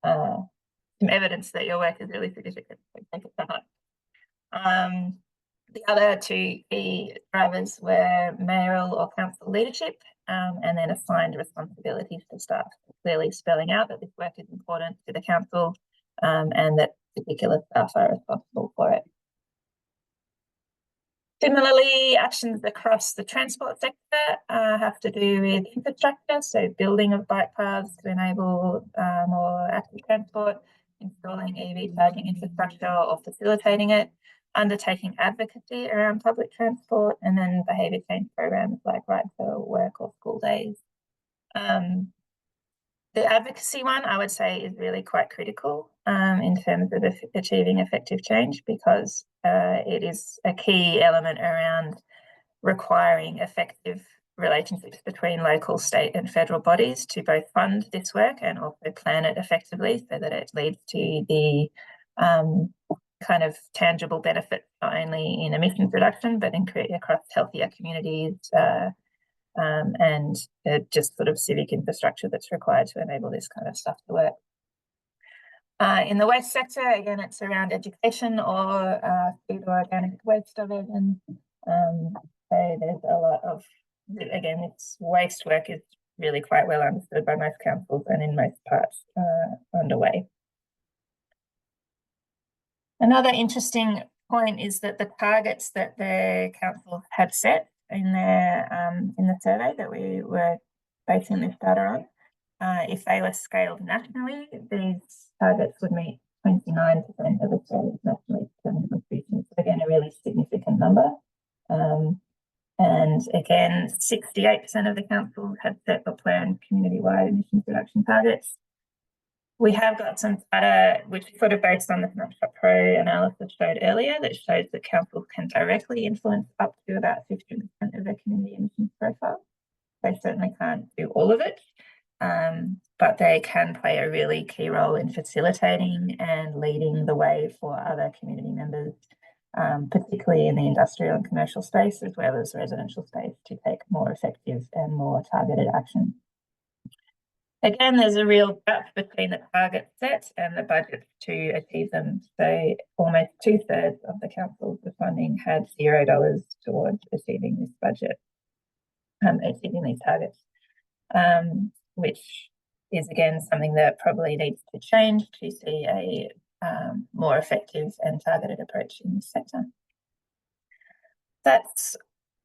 some evidence that your work is really significant. So take it to heart. The other two key drivers were mayoral or council leadership, and then assigned responsibilities to staff, clearly spelling out that this work is important to the council and that particular staff are responsible for it. Similarly, actions across the transport sector have to do with infrastructure, so building of bike paths to enable more active transport, installing EV charging infrastructure or facilitating it, undertaking advocacy around public transport, and then behaviour change programs like Right to Work or School Days. The advocacy one, I would say, is really quite critical in terms of achieving effective change, because it is a key element around requiring effective relationships between local, state and federal bodies to both fund this work and also plan it effectively so that it leads to the kind of tangible benefit, not only in emissions reduction, but in across healthier communities and just sort of civic infrastructure that's required to enable this kind of stuff to work. In the waste sector, again, it's around education or food or organic waste diversion. So there's a lot of, again, it's waste work is really quite well understood by most councils and in most parts underway. Another interesting point is that the targets that the council had set in the survey that we were basing this data on, if they were scaled nationally, these targets would meet 29% of Australia's nationally determined contributions. So again, a really significant number. And again, 68% of the councils had set or planned community-wide emissions reduction targets. We have got some data which sort of based on the Snapshot Pro analysis showed earlier that shows that councils can directly influence up to about 50% of their community emissions profile. They certainly can't do all of it, but they can play a really key role in facilitating and leading the way for other community members, particularly in the industrial and commercial space as well as residential space, to take more effective and more targeted action. Again, there's a real gap between the target set and the budget to achieve them. So almost 2/3 of the councils with funding had $0 towards achieving this budget, achieving these targets, which is again something that probably needs to change to see a more effective and targeted approach in this sector. That's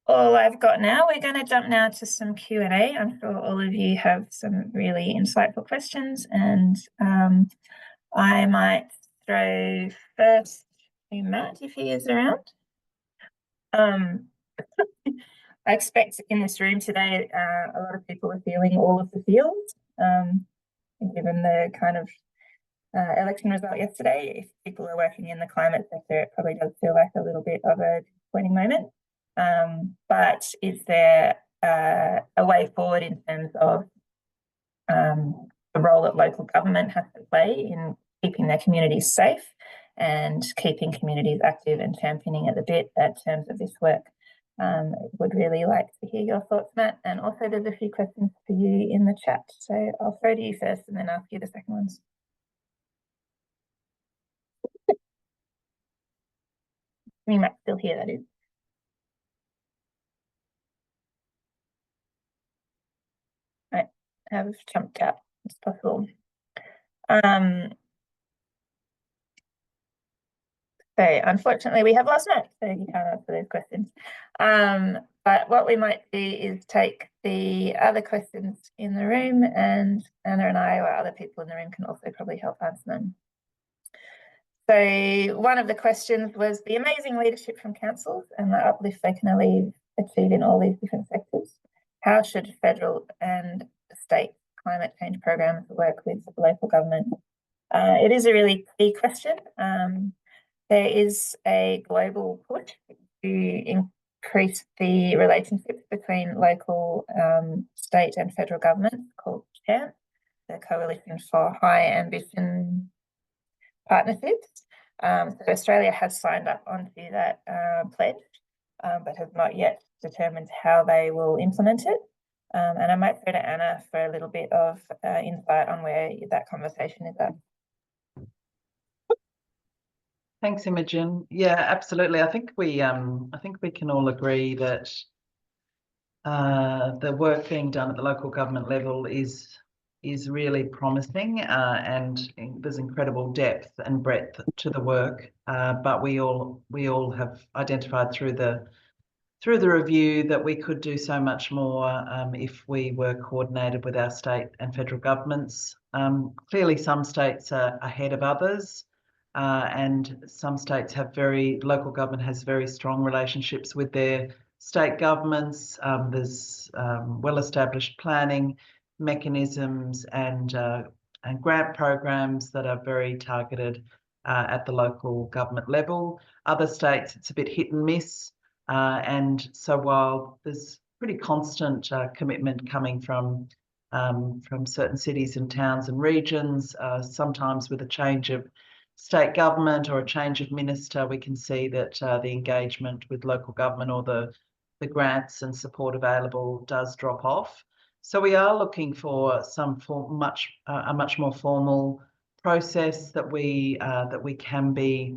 all I've got now. We're going to jump now to some Q&A. I'm sure all of you have some really insightful questions, and I might throw first to Matt if he is around. I expect in this room today a lot of people are feeling all of the feels, given the kind of election result yesterday. If people are working in the climate sector, it probably does feel like a little bit of a disappointing moment. But is there a way forward in terms of the role that local government has to play in keeping their communities safe and keeping communities active and championing at the bit in terms of this work? Would really like to hear your thoughts, Matt. And also there's a few questions for you in the chat. So I'll throw to you first and then ask you the second ones. I mean, Matt's still here, that is. I have jumped out as possible. So unfortunately we have lost Matt, so you can't answer those questions. But what we might do is take the other questions in the room, and Anna and I or other people in the room can also probably help answer them. So one of the questions was the amazing leadership from councils and the uplift they can achieve in all these different sectors. How should federal and state climate change programs that work with local government. It is a really key question. There is a global push to increase the relationship between local, state and federal government called CHAMP, the Coalition for High Ambition Partnerships. So Australia has signed up onto that pledge, but has not yet determined how they will implement it. And I might throw to Anna for a little bit of insight on where that conversation is at. Thanks, Imogen. Yeah, absolutely. I think we can all agree that the work being done at the local government level is really promising, and there's incredible depth and breadth to the work. But we all have identified through the review that we could do so much more if we were coordinated with our state and federal governments. Clearly, some states are ahead of others, and some states local government has very strong relationships with their state governments. There's well-established planning mechanisms and grant programs that are very targeted at the local government level. Other states, it's a bit hit and miss. And so while there's pretty constant commitment coming from certain cities and towns and regions, sometimes with a change of state government or a change of minister, we can see that the engagement with local government or the grants and support available does drop off. So we are looking for a much more formal process that we can be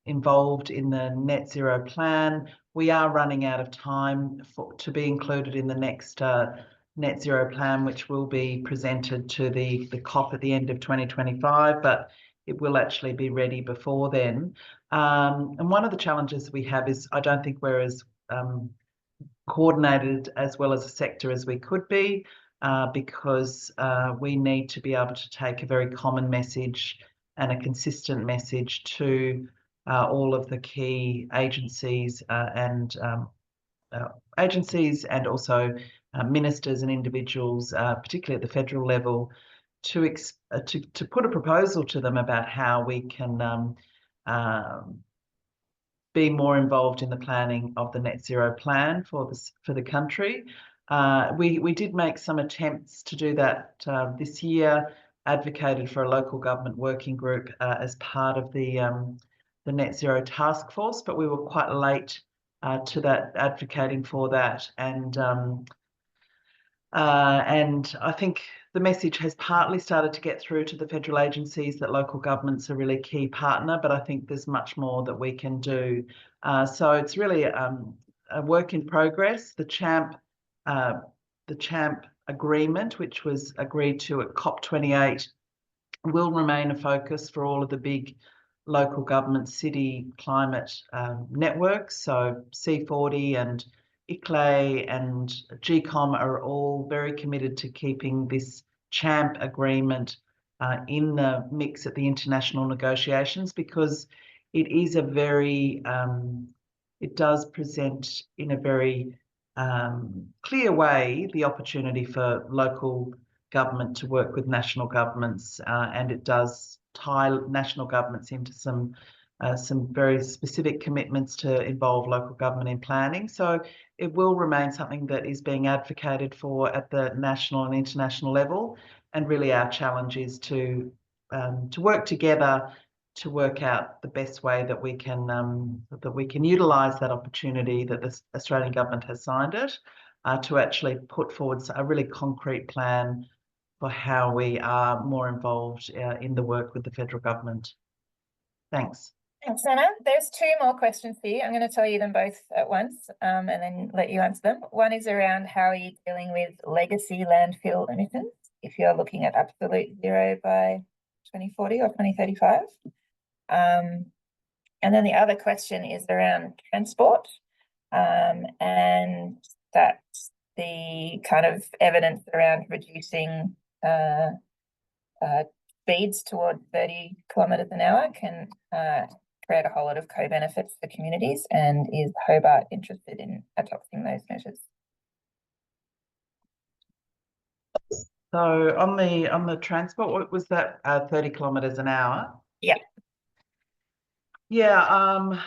involved in the net zero plan. We are running out of time to be included in the next net zero plan, which will be presented to the COP at the end of 2025, but it will actually be ready before then. And one of the challenges we have is I don't think we're as coordinated as well as a sector as we could be, because we need to be able to take a very common message and a consistent message to all of the key agencies and also ministers and individuals, particularly at the federal level, to put a proposal to them about how we can be more involved in the planning of the net zero plan for the country. We did make some attempts to do that this year, advocated for a local government working group as part of the net zero task force, but we were quite late to that, advocating for that. And I think the message has partly started to get through to the federal agencies that local government's a really key partner, but I think there's much more that we can do. So it's really a work in progress. The CHAMP agreement, which was agreed to at COP28, will remain a focus for all of the big local government city climate networks. So C40 and ICLEI and GCOM are all very committed to keeping this CHAMP agreement in the mix at the international negotiations, because it is it does present in a very clear way the opportunity for local government to work with national governments, and it does tie national governments into some very specific commitments to involve local government in planning. So it will remain something that is being advocated for at the national and international level. And really our challenge is to work together to work out the best way that we can utilise that opportunity that the Australian government has signed it, to actually put forward a really concrete plan for how we are more involved in the work with the federal government. Thanks. Thanks, Anna. There's two more questions here. I'm going to tell you them both at once, and then let you answer them. One is around how are you dealing with legacy landfill emissions if you're looking at absolute zero by 2040 or 2035. And then the other question is around transport, and that's the kind of evidence around reducing speeds toward 30 kilometres an hour can create a whole lot of co-benefits for communities. And is Hobart interested in adopting those measures? So on the transport, what was that? 30 kilometres an hour? Yeah. Yeah,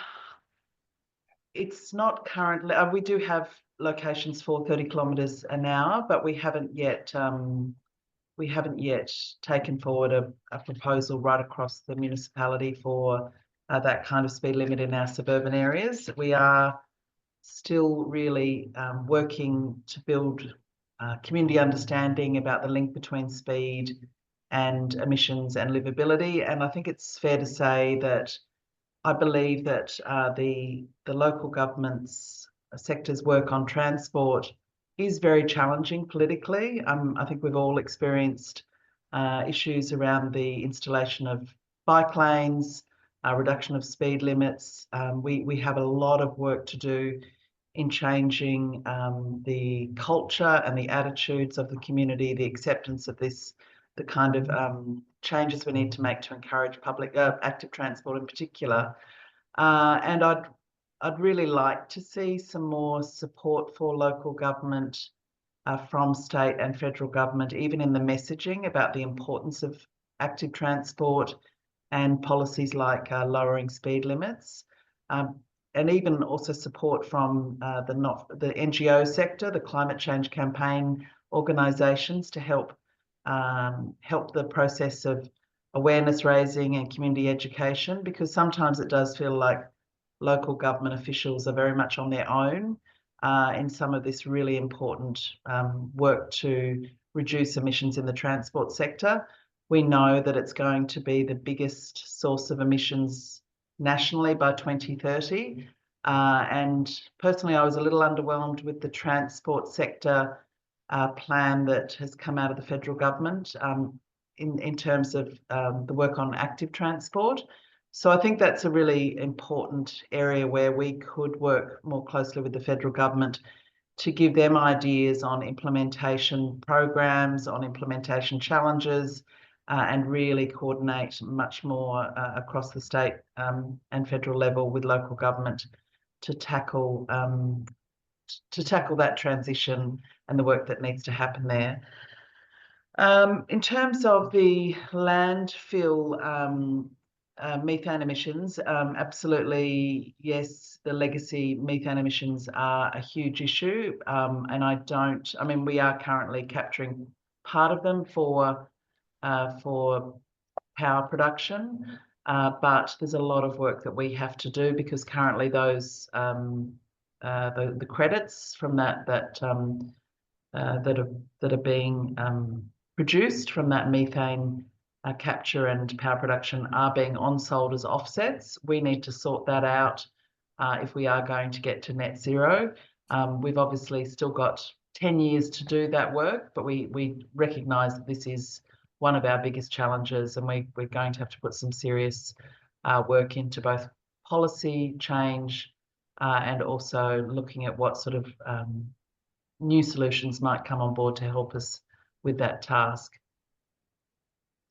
it's not currently, we do have locations for 30 kilometres an hour, but we haven't yet taken forward a proposal right across the municipality for that kind of speed limit in our suburban areas. We are still really working to build community understanding about the link between speed and emissions and livability. And I think it's fair to say that I believe that the local government's sector's work on transport is very challenging politically. I think we've all experienced issues around the installation of bike lanes, reduction of speed limits. We have a lot of work to do in changing the culture and the attitudes of the community, the acceptance of this, the kind of changes we need to make to encourage public active transport in particular. And I'd really like to see some more support for local government from state and federal government, even in the messaging about the importance of active transport and policies like lowering speed limits. And even also support from the NGO sector, the climate change campaign organisations, to help the process of awareness raising and community education, because sometimes it does feel like local government officials are very much on their own in some of this really important work to reduce emissions in the transport sector. We know that it's going to be the biggest source of emissions nationally by 2030. And personally, I was a little underwhelmed with the transport sector plan that has come out of the federal government in terms of the work on active transport. So I think that's a really important area where we could work more closely with the federal government to give them ideas on implementation programs, on implementation challenges, and really coordinate much more across the state and federal level with local government to tackle that transition and the work that needs to happen there. In terms of the landfill methane emissions, absolutely, yes, the legacy methane emissions are a huge issue. And we are currently capturing part of them for power production, but there's a lot of work that we have to do, because currently those the credits from that are being produced from that methane capture and power production are being on-sold as offsets. We need to sort that out if we are going to get to net zero. We've obviously still got 10 years to do that work, but we recognise that this is one of our biggest challenges, and we're going to have to put some serious work into both policy change and also looking at what sort of new solutions might come on board to help us with that task.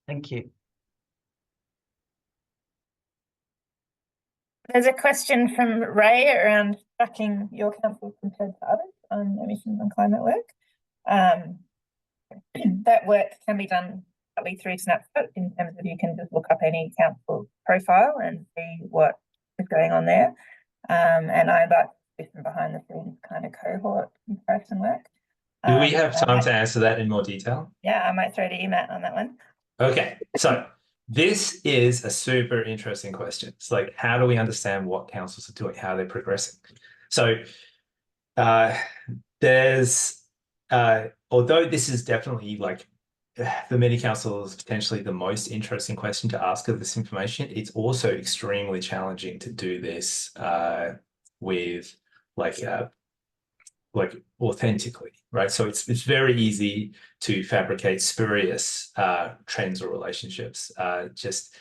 Thank you. There's a question from Ray around tracking your council compared to others on emissions and climate work. That work can be done partly through Snapshot, in terms of you can just look up any council profile and see what is going on there. And I like different behind the scenes kind of cohort comparison work. Do we have time to answer that in more detail? Yeah, I might throw to you, Matt, on that one. Okay, so this is a super interesting question. It's like, how do we understand what councils are doing, how they're progressing? So although this is definitely like for many councils potentially the most interesting question to ask of this information, it's also extremely challenging to do this with like authentically, right? So it's very easy to fabricate spurious trends or relationships just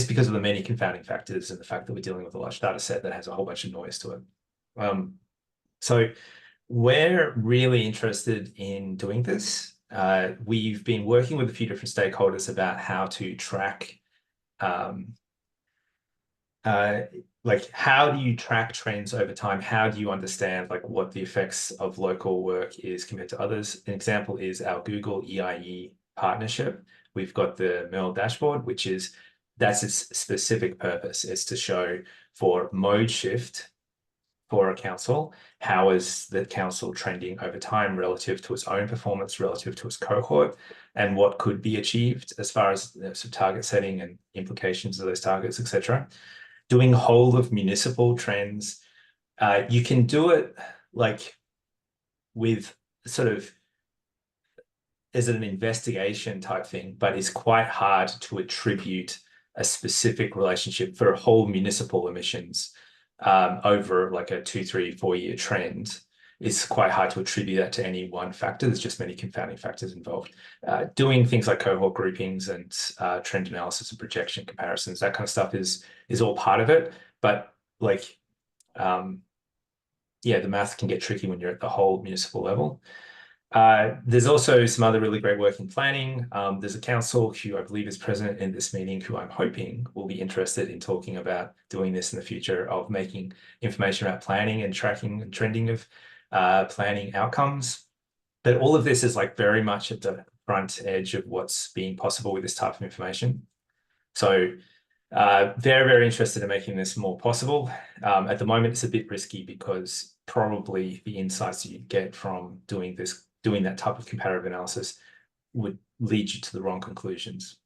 because of the many confounding factors and the fact that we're dealing with a large data set that has a whole bunch of noise to it. So we're really interested in doing this. We've been working with a few different stakeholders about how to track like, how do you track trends over time? How do you understand like what the effects of local work is compared to others? An example is our Google EIE partnership. We've got the Merle dashboard, that's its specific purpose, is to show for mode shift for a council, how is the council trending over time relative to its own performance, relative to its cohort, and what could be achieved as far as some target setting and implications of those targets, etc. Doing whole of municipal trends, you can do it like with sort of as an investigation type thing, but it's quite hard to attribute a specific relationship for whole municipal emissions over like a 2, 3, 4 year trend. It's quite hard to attribute that to any one factor. There's just many confounding factors involved. Doing things like cohort groupings and trend analysis and projection comparisons, that kind of stuff is all part of it. But like, yeah, the math can get tricky when you're at the whole municipal level. There's also some other really great work in planning. There's a council who I believe is present in this meeting who I'm hoping will be interested in talking about doing this in the future, of making information about planning and tracking and trending of planning outcomes. But all of this is like very much at the front edge of what's being possible with this type of information. So very, very interested in making this more possible. At the moment, it's a bit risky because probably the insights that you get from doing that type of comparative analysis would lead you to the wrong conclusions.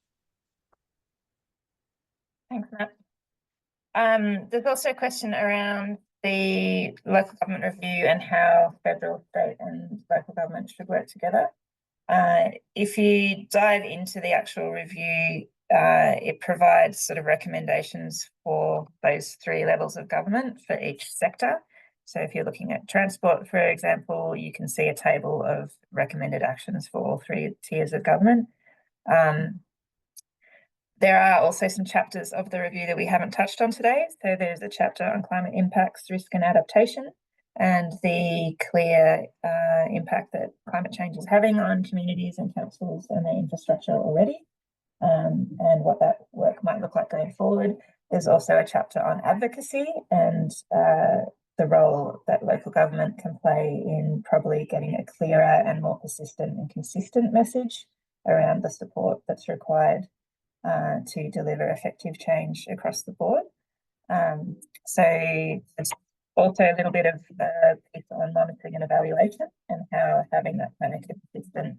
Thanks, Matt. There's also a question around the local government review and how federal, state and local government should work together. If you dive into the actual review, it provides sort of recommendations for those 3 levels of government for each sector. So if you're looking at transport, for example, you can see a table of recommended actions for all 3 tiers of government. There are also some chapters of the review that we haven't touched on today. So there's a chapter on climate impacts, risk and adaptation, and the clear impact that climate change is having on communities and councils and their infrastructure already, and what that work might look like going forward. There's also a chapter on advocacy and the role that local government can play in probably getting a clearer and more persistent and consistent message around the support that's required to deliver effective change across the board. So there's also a little bit of piece on monitoring and evaluation, and how having that kind of consistent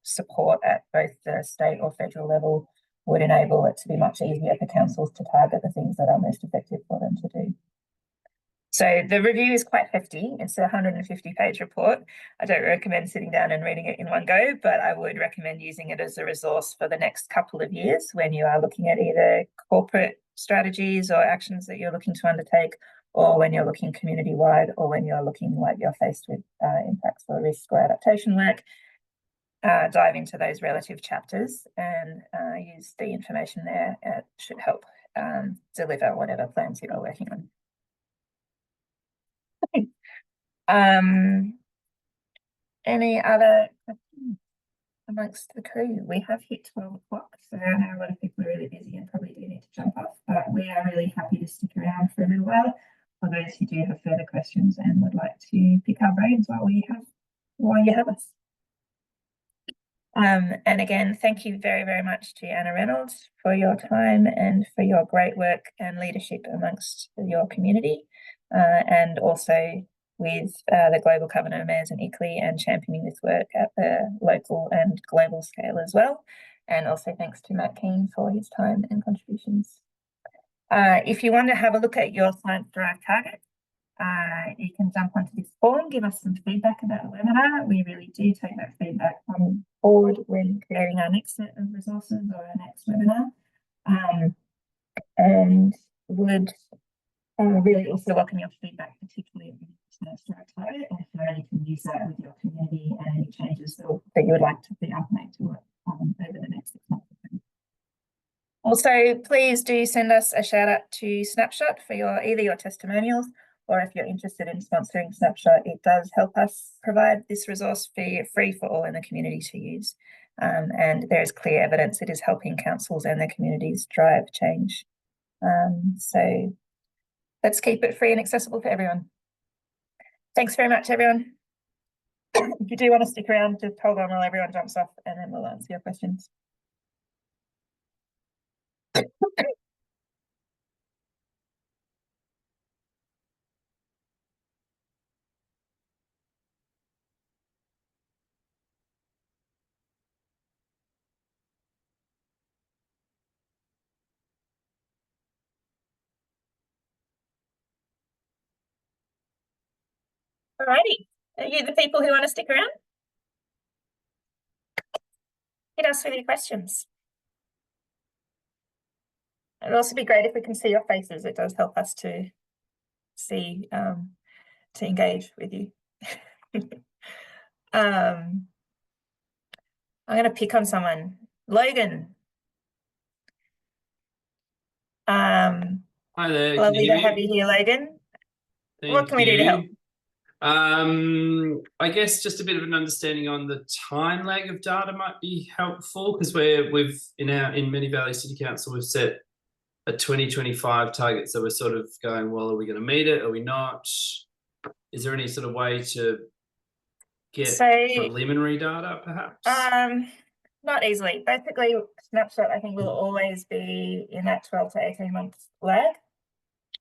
support at both the state or federal level would enable it to be much easier for councils to target the things that are most effective for them to do. So the review is quite hefty. It's a 150-page report. I don't recommend sitting down and reading it in one go, but I would recommend using it as a resource for the next couple of years when you are looking at either corporate strategies or actions that you're looking to undertake, or when you're looking community-wide, or when you're looking like you're faced with impacts or risk or adaptation work. Dive into those relative chapters and use the information there. It should help deliver whatever plans you are working on. Any other questions amongst the crew? We have hit 12 o'clock, so I know a lot of people are really busy and probably do need to jump off, but we are really happy to stick around for a little while for those who do have further questions and would like to pick our brains while you have us. And again, thank you very, very much to Anna Reynolds for your time and for your great work and leadership amongst your community, and also with the Global Covenant of Mayors and ICLEI, and championing this work at the local and global scale as well. And also thanks to Matt Kean for his time and contributions. If you want to have a look at your Science Derived Target, you can jump onto this forum, give us some feedback about the webinar. We really do take that feedback on board when creating our next set of resources or our next webinar, and would really also welcome your feedback, particularly in Science Derived Target, and how you can use that with your community and any changes that you would like to see us make to it over the next 6 months. Also, please do send us a shout out to Snapshot for either your testimonials, or if you're interested in sponsoring Snapshot, it does help us provide this resource free for all in the community to use. And there is clear evidence it is helping councils and their communities drive change. So let's keep it free and accessible for everyone. Thanks very much, everyone. If you do want to stick around, just hold on while everyone jumps off and then we'll answer your questions. Alrighty, are you the people who want to stick around? Hit us with your questions. It'd also be great if we can see your faces. It does help us to see, to engage with you. I'm going to pick on someone. Logan. Hi there. Can Lovely you to hear have me? you here, Logan. What Thank can we do to help? I guess just a bit of an understanding on the time lag of data might be helpful, because in many Valley City Council we've set a 2025 target, so we're sort of going, well, are we going to meet it? Are we not? Is there any sort of way to get preliminary data, perhaps? Not easily. Basically, Snapshot, I think, will always be in that 12 to 18 months lag.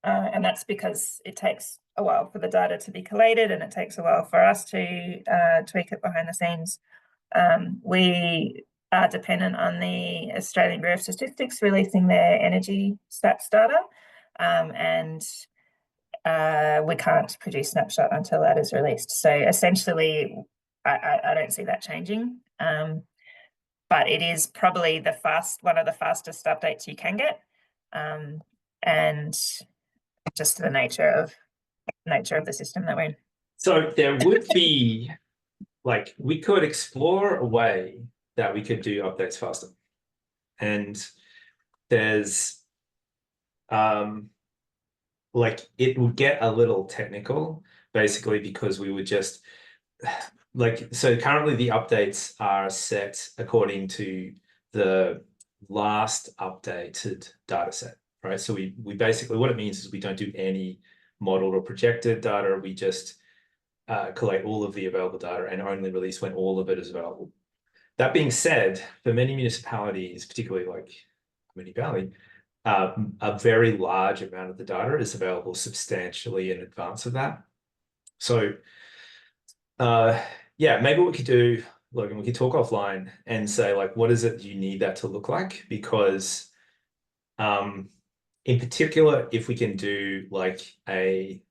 And that's because it takes a while for the data to be collated and it takes a while for us to tweak it behind the scenes. We are dependent on the Australian Bureau of Statistics releasing their energy stats data, and we can't produce Snapshot until that is released. So essentially, I don't see that changing. But it is probably one of the fastest updates you can get, and just the nature of the system that we're in. So there would be, like, we could explore a way that we could do updates faster, and there's like, it would get a little technical, basically, because we would just so currently the updates are set according to the last updated data set, right? So we basically, what it means is we don't do any modeled or projected data. We just collate all of the available data and only release when all of it is available. That being said, for many municipalities, particularly like Moonee Valley, a very large amount of the data is available substantially in advance of that. So yeah, maybe what we could do, Logan, we could talk offline and say, like, what is it you need that to look like? Because in particular, if we can do like a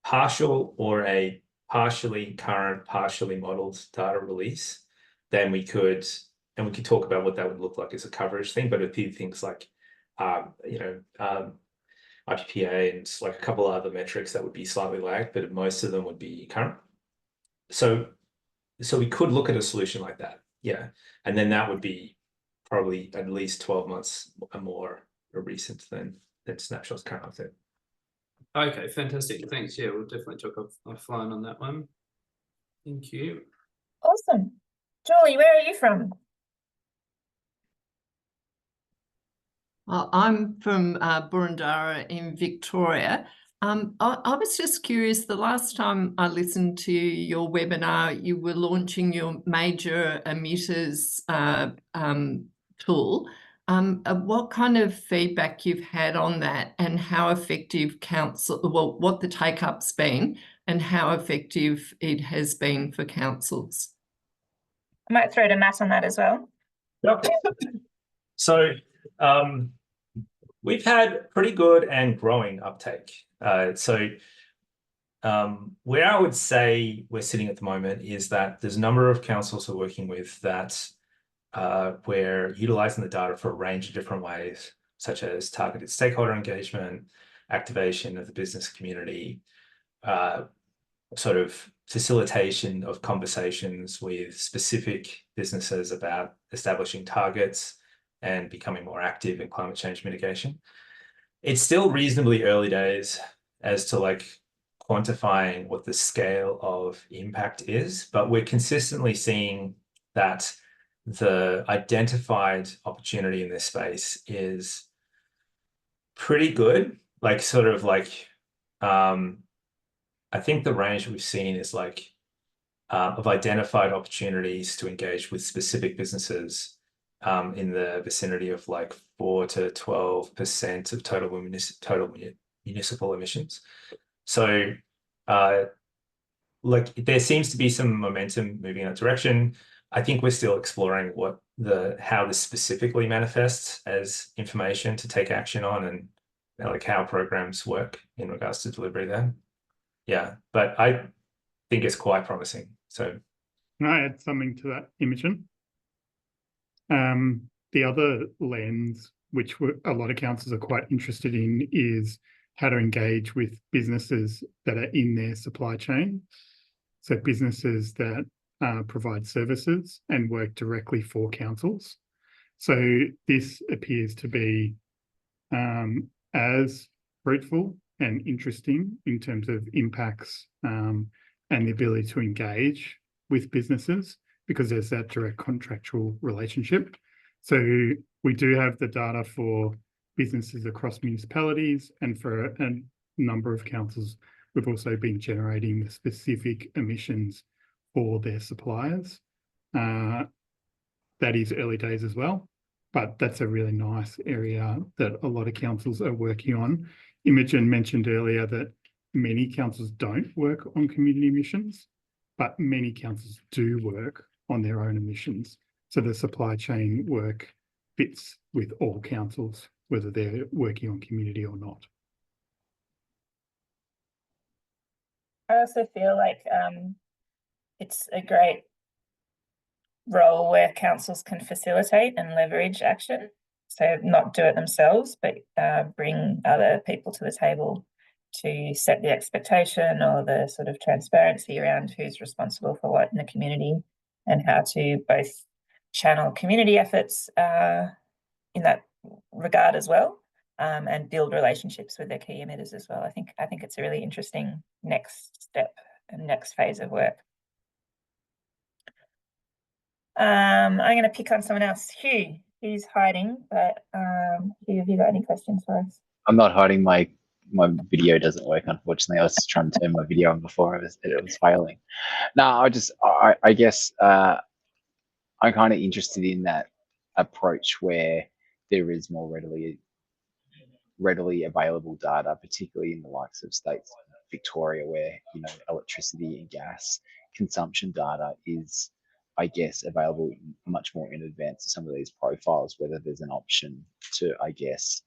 partial or a partially current, partially modeled data release, then we could talk about what that would look like as a coverage thing. But it'd be things like IPPA and like a couple of other metrics that would be slightly lagged, but most of them would be current. So we could look at a solution like that, yeah, and then that would be probably at least 12 months more recent than Snapshot's current update. Okay, fantastic. Thanks. Yeah, we'll definitely talk offline on that one. Thank you. Awesome. Julie, where are you from? I'm from Boroondara in Victoria. I was just curious, the last time I listened to your webinar, you were launching your major emitters tool. What kind of feedback you've had on that, and how effective what the take-up's been and how effective it has been for councils? I might throw to Matt on that as well. Yep. So we've had pretty good and growing uptake. Where I would say we're sitting at the moment is that there's a number of councils we're working with that we're utilizing the data for a range of different ways, such as targeted stakeholder engagement, activation of the business community, sort of facilitation of conversations with specific businesses about establishing targets and becoming more active in climate change mitigation. It's still reasonably early days as to like quantifying what the scale of impact is, but we're consistently seeing that the identified opportunity in this space is pretty good. Like sort of like, I think the range we've seen is like of identified opportunities to engage with specific businesses in the vicinity of like 4 to 12% of total municipal emissions. So like there seems to be some momentum moving in that direction. I think we're still exploring how this specifically manifests as information to take action on, and like how programs work in regards to delivery there. Yeah, but I think it's quite promising. So can I add something to that, Imogen? The other lens, which a lot of councils are quite interested in, is how to engage with businesses that are in their supply chain. So businesses that provide services and work directly for councils. So this appears to be as fruitful and interesting in terms of impacts and the ability to engage with businesses, because there's that direct contractual relationship. So we do have the data for businesses across municipalities, and for a number of councils, we've also been generating the specific emissions for their suppliers. That is early days as well, but that's a really nice area that a lot of councils are working on. Imogen mentioned earlier that many councils don't work on community emissions, but many councils do work on their own emissions. So the supply chain work fits with all councils, whether they're working on community or not. I also feel like it's a great role where councils can facilitate and leverage action. So not do it themselves, but bring other people to the table to set the expectation or the sort of transparency around who's responsible for what in the community, and how to both channel community efforts in that regard as well, and build relationships with their key emitters as well. I think it's a really interesting next step and next phase of work. I'm going to pick on someone else. Hugh, he's hiding, but Hugh, have you got any questions for us? I'm not hiding. My video doesn't work, unfortunately. I was trying to turn my video on before it was failing. No, I guess I'm kind of interested in that approach where there is more readily available data, particularly in the likes of states like Victoria, where electricity and gas consumption data is, I guess, available much more in advance of some of these profiles, whether there's an option to, I guess,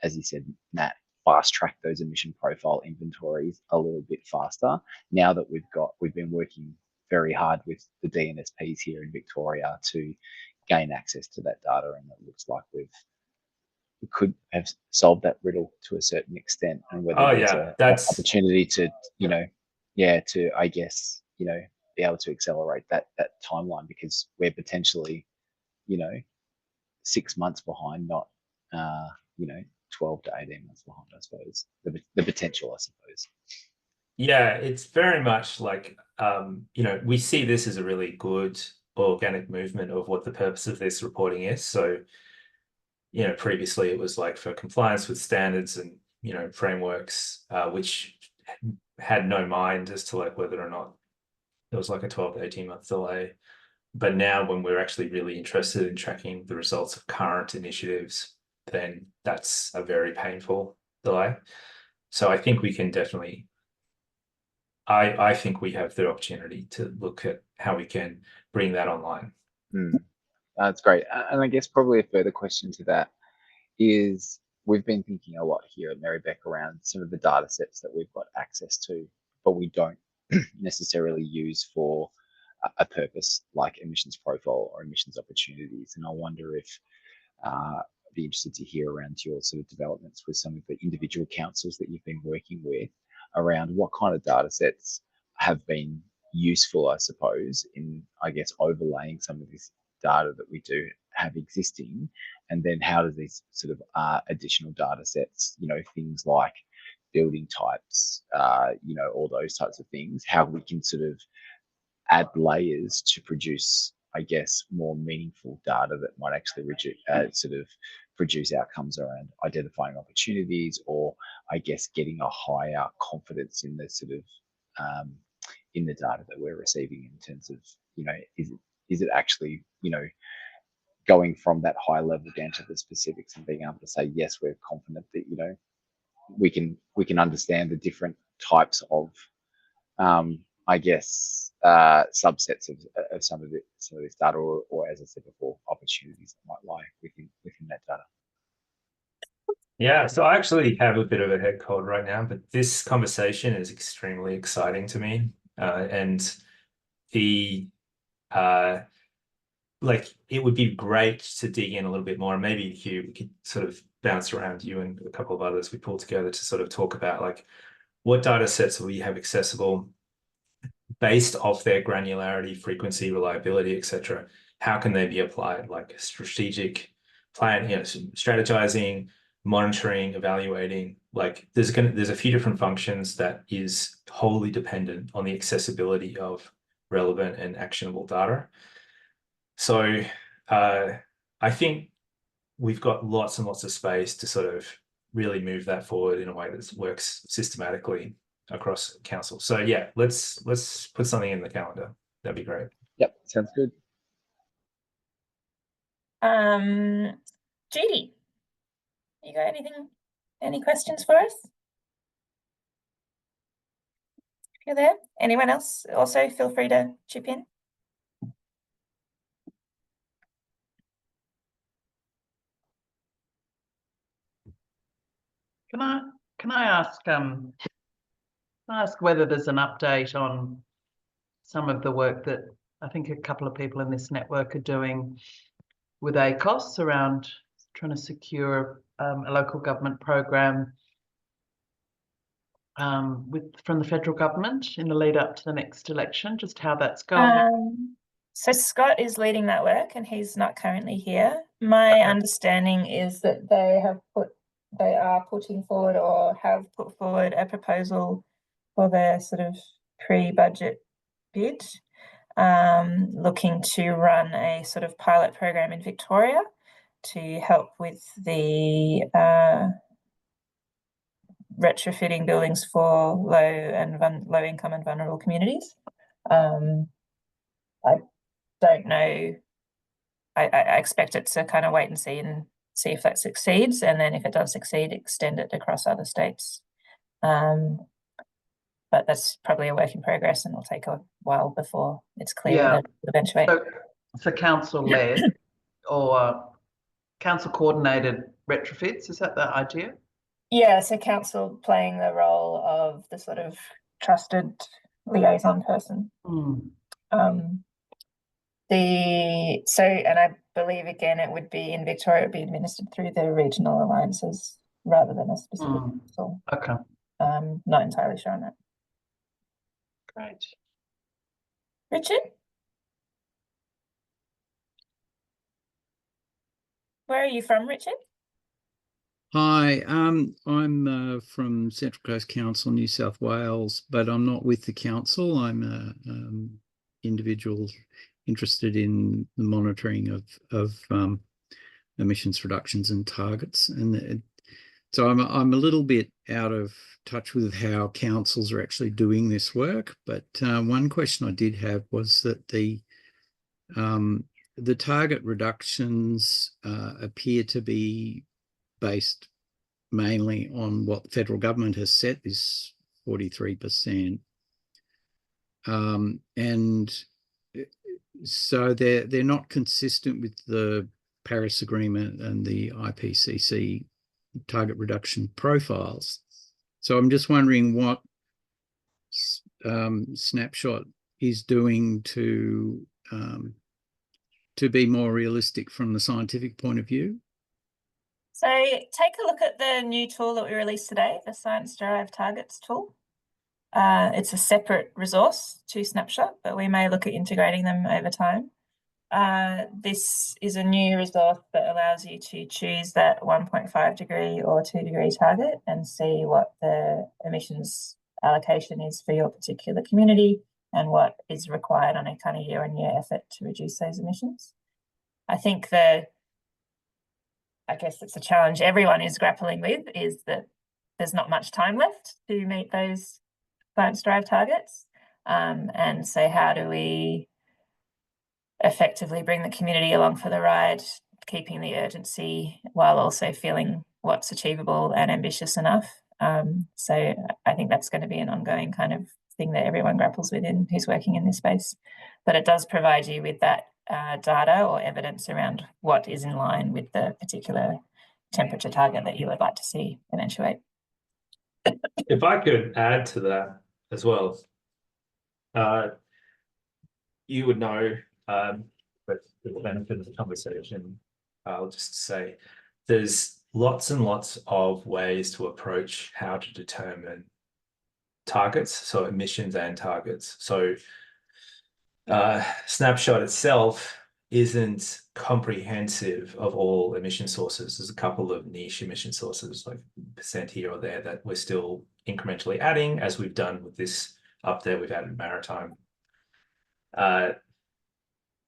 as you said, Matt, fast track those emission profile inventories a little bit faster. Now that we've been working very hard with the DNSPs here in Victoria to gain access to that data, and it looks like we could have solved that riddle to a certain extent, and whether there's an opportunity to, to, I guess, be able to accelerate that timeline, because we're potentially, 6 months behind, not 12 to 18 months behind, I suppose. The potential, I suppose. Yeah, it's very much like, we see this as a really good organic movement of what the purpose of this reporting is. So, previously it was like for compliance with standards and, frameworks, which had no mind as to like whether or not there was like a 12 to 18 month delay. But now when we're actually really interested in tracking the results of current initiatives, then that's a very painful delay. So I think we can definitely, I think we have the opportunity to look at how we can bring that online. That's great. And I guess probably a further question to that is, we've been thinking a lot here at Marybeck around some of the data sets that we've got access to, but we don't necessarily use for a purpose like emissions profile or emissions opportunities. And I wonder if I'd be interested to hear around your sort of developments with some of the individual councils that you've been working with around what kind of data sets have been useful, I suppose, in, I guess, overlaying some of this data that we do have existing, and then how does these sort of additional data sets, things like building types, all those types of things, how we can sort of add layers to produce, I guess, more meaningful data that might actually produce outcomes around identifying opportunities, or I guess getting a higher confidence in the sort of in the data that we're receiving in terms of, you know, is it actually, you know, going from that high level down to the specifics and being able to say, yes, we're confident that, you know, we can understand the different types of I guess subsets of some of this data, or as I said before, opportunities that might lie within that data. Yeah, so I actually have a bit of a head cold right now, but this conversation is extremely exciting to me. And like, it would be great to dig in a little bit more. And maybe, Hugh, we could sort of bounce around, you and a couple of others we pulled together to sort of talk about, like, what data sets will we have accessible based off their granularity, frequency, reliability, etc. How can they be applied? Like strategic plan, you know, strategizing, monitoring, evaluating. Like there's a few different functions that is wholly dependent on the accessibility of relevant and actionable data. So I think we've got lots and lots of space to sort of really move that forward in a way that works systematically across council. So yeah, let's put something in the calendar. That'd be great. Yep, sounds good. Judy, you got any questions for us? If you're there, anyone else also feel free to chip in. Can I ask whether there's an update on some of the work that I think a couple of people in this network are doing with ACOS around trying to secure a local government program from the federal government in the lead up to the next election, just how that's going? So Scott is leading that work and he's not currently here. My understanding is that they are putting forward or have put forward a proposal for their sort of pre-budget bid, looking to run a sort of pilot program in Victoria to help with the retrofitting buildings for low income and vulnerable communities. I don't know. I expect it to kind of wait and see if that succeeds, and then if it does succeed, extend it across other states. But that's probably a work in progress and it'll take a while before it's clear that it'll eventuate. So council-led or council-coordinated retrofits, is that the idea? Yeah, so council playing the role of the sort of trusted liaison person. And I believe again it would be in Victoria, it would be administered through the regional alliances rather than a specific council. Okay. Not entirely sure on that. Great. Richard? Where are you from, Richard? Hi, I'm from Central Coast Council, New South Wales, but I'm not with the council. I'm an individual interested in the monitoring of emissions reductions and targets, and so I'm a little bit out of touch with how councils are actually doing this work. But one question I did have was that the target reductions appear to be based mainly on what the federal government has set, is 43%. And so they're not consistent with the Paris Agreement and the IPCC target reduction profiles. So I'm just wondering what Snapshot is doing to be more realistic from the scientific point of view. So take a look at the new tool that we released today, the Science Derived Targets tool. It's a separate resource to Snapshot, but we may look at integrating them over time. This is a new resource that allows you to choose that 1.5 degree or 2 degree target and see what the emissions allocation is for your particular community and what is required on a kind of year-on-year effort to reduce those emissions. I think I guess it's a challenge everyone is grappling with, is that there's not much time left to meet those science-derived targets. And so how do we effectively bring the community along for the ride, keeping the urgency while also feeling what's achievable and ambitious enough? So I think that's going to be an ongoing kind of thing that everyone grapples with who's working in this space. But it does provide you with that data or evidence around what is in line with the particular temperature target that you would like to see eventuate. If I could add to that as well, you would know, but for the benefit of the conversation, I'll just say there's lots and lots of ways to approach how to determine targets, so emissions and targets. So Snapshot itself isn't comprehensive of all emission sources. There's a couple of niche emission sources, like % here or there, that we're still incrementally adding, as we've done with this up there. We've added maritime.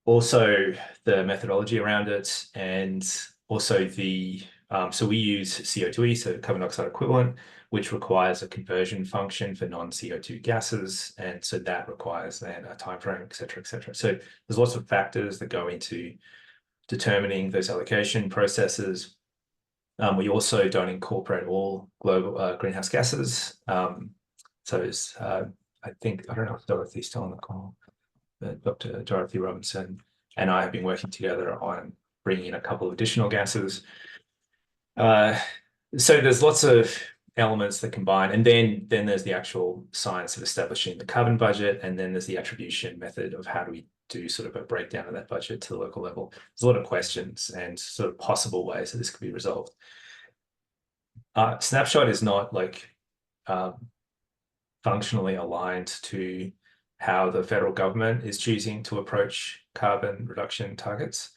Also the methodology around it, and also the so we use CO2e, so carbon dioxide equivalent, which requires a conversion function for non-CO2 gases, and so that requires then a time frame, et cetera, So there's lots of factors that go into determining those allocation processes. We also don't incorporate all global greenhouse gases. So it's, I think, I don't know if Dorothy's still on the call, but Dr. Dorothy Robinson and I have been working together on bringing in a couple of additional gases. So there's lots of elements that combine, and then there's the actual science of establishing the carbon budget, and then there's the attribution method of how do we do sort of a breakdown of that budget to the local level. There's a lot of questions and sort of possible ways that this could be resolved. Snapshot is not like functionally aligned to how the federal government is choosing to approach carbon reduction targets.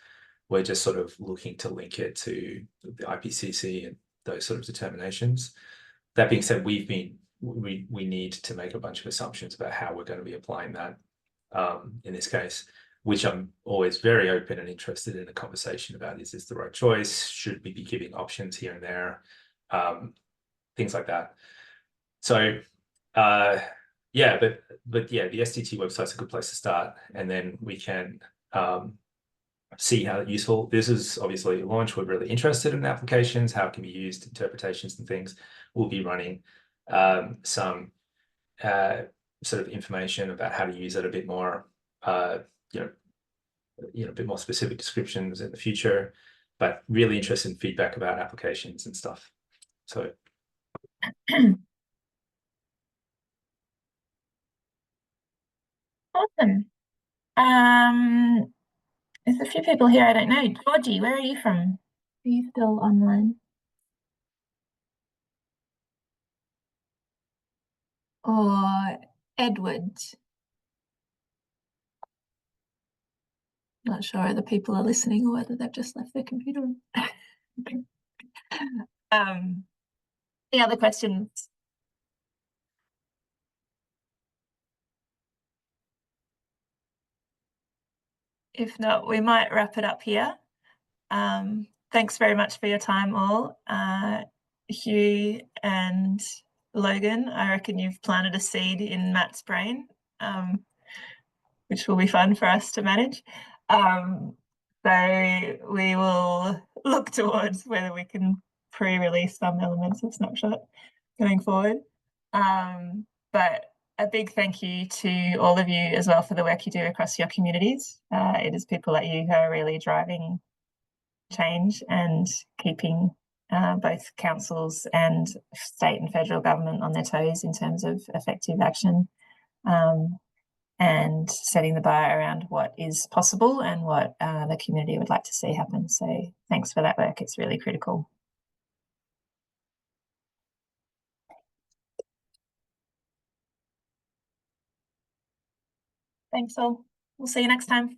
We're just sort of looking to link it to the IPCC and those sort of determinations. That being said, we need to make a bunch of assumptions about how we're going to be applying that in this case, which I'm always very open and interested in a conversation about. Is this the right choice? Should we be giving options here and there? Things like that. So yeah, but yeah, the SDT website's a good place to start, and then we can see how useful. This is obviously a launch. We're really interested in applications, how it can be used, interpretations and things. We'll be running some sort of information about how to use it a bit more, a bit more specific descriptions in the future, but really interested in feedback about applications and stuff. So. Awesome. There's a few people here I don't know. Georgie, where are you from? Are you still online? Or Edward? Not sure whether people are listening or whether they've just left their computer. Any other questions? If not, we might wrap it up here. Thanks very much for your time all. Hugh and Logan, I reckon you've planted a seed in Matt's brain, which will be fun for us to manage. So we will look towards whether we can pre-release some elements of Snapshot going forward. But a big thank you to all of you as well for the work you do across your communities. It is people like you who are really driving change and keeping both councils and state and federal government on their toes in terms of effective action, and setting the bar around what is possible and what the community would like to see happen. So thanks for that work. It's really critical. Thanks all. We'll see you next time.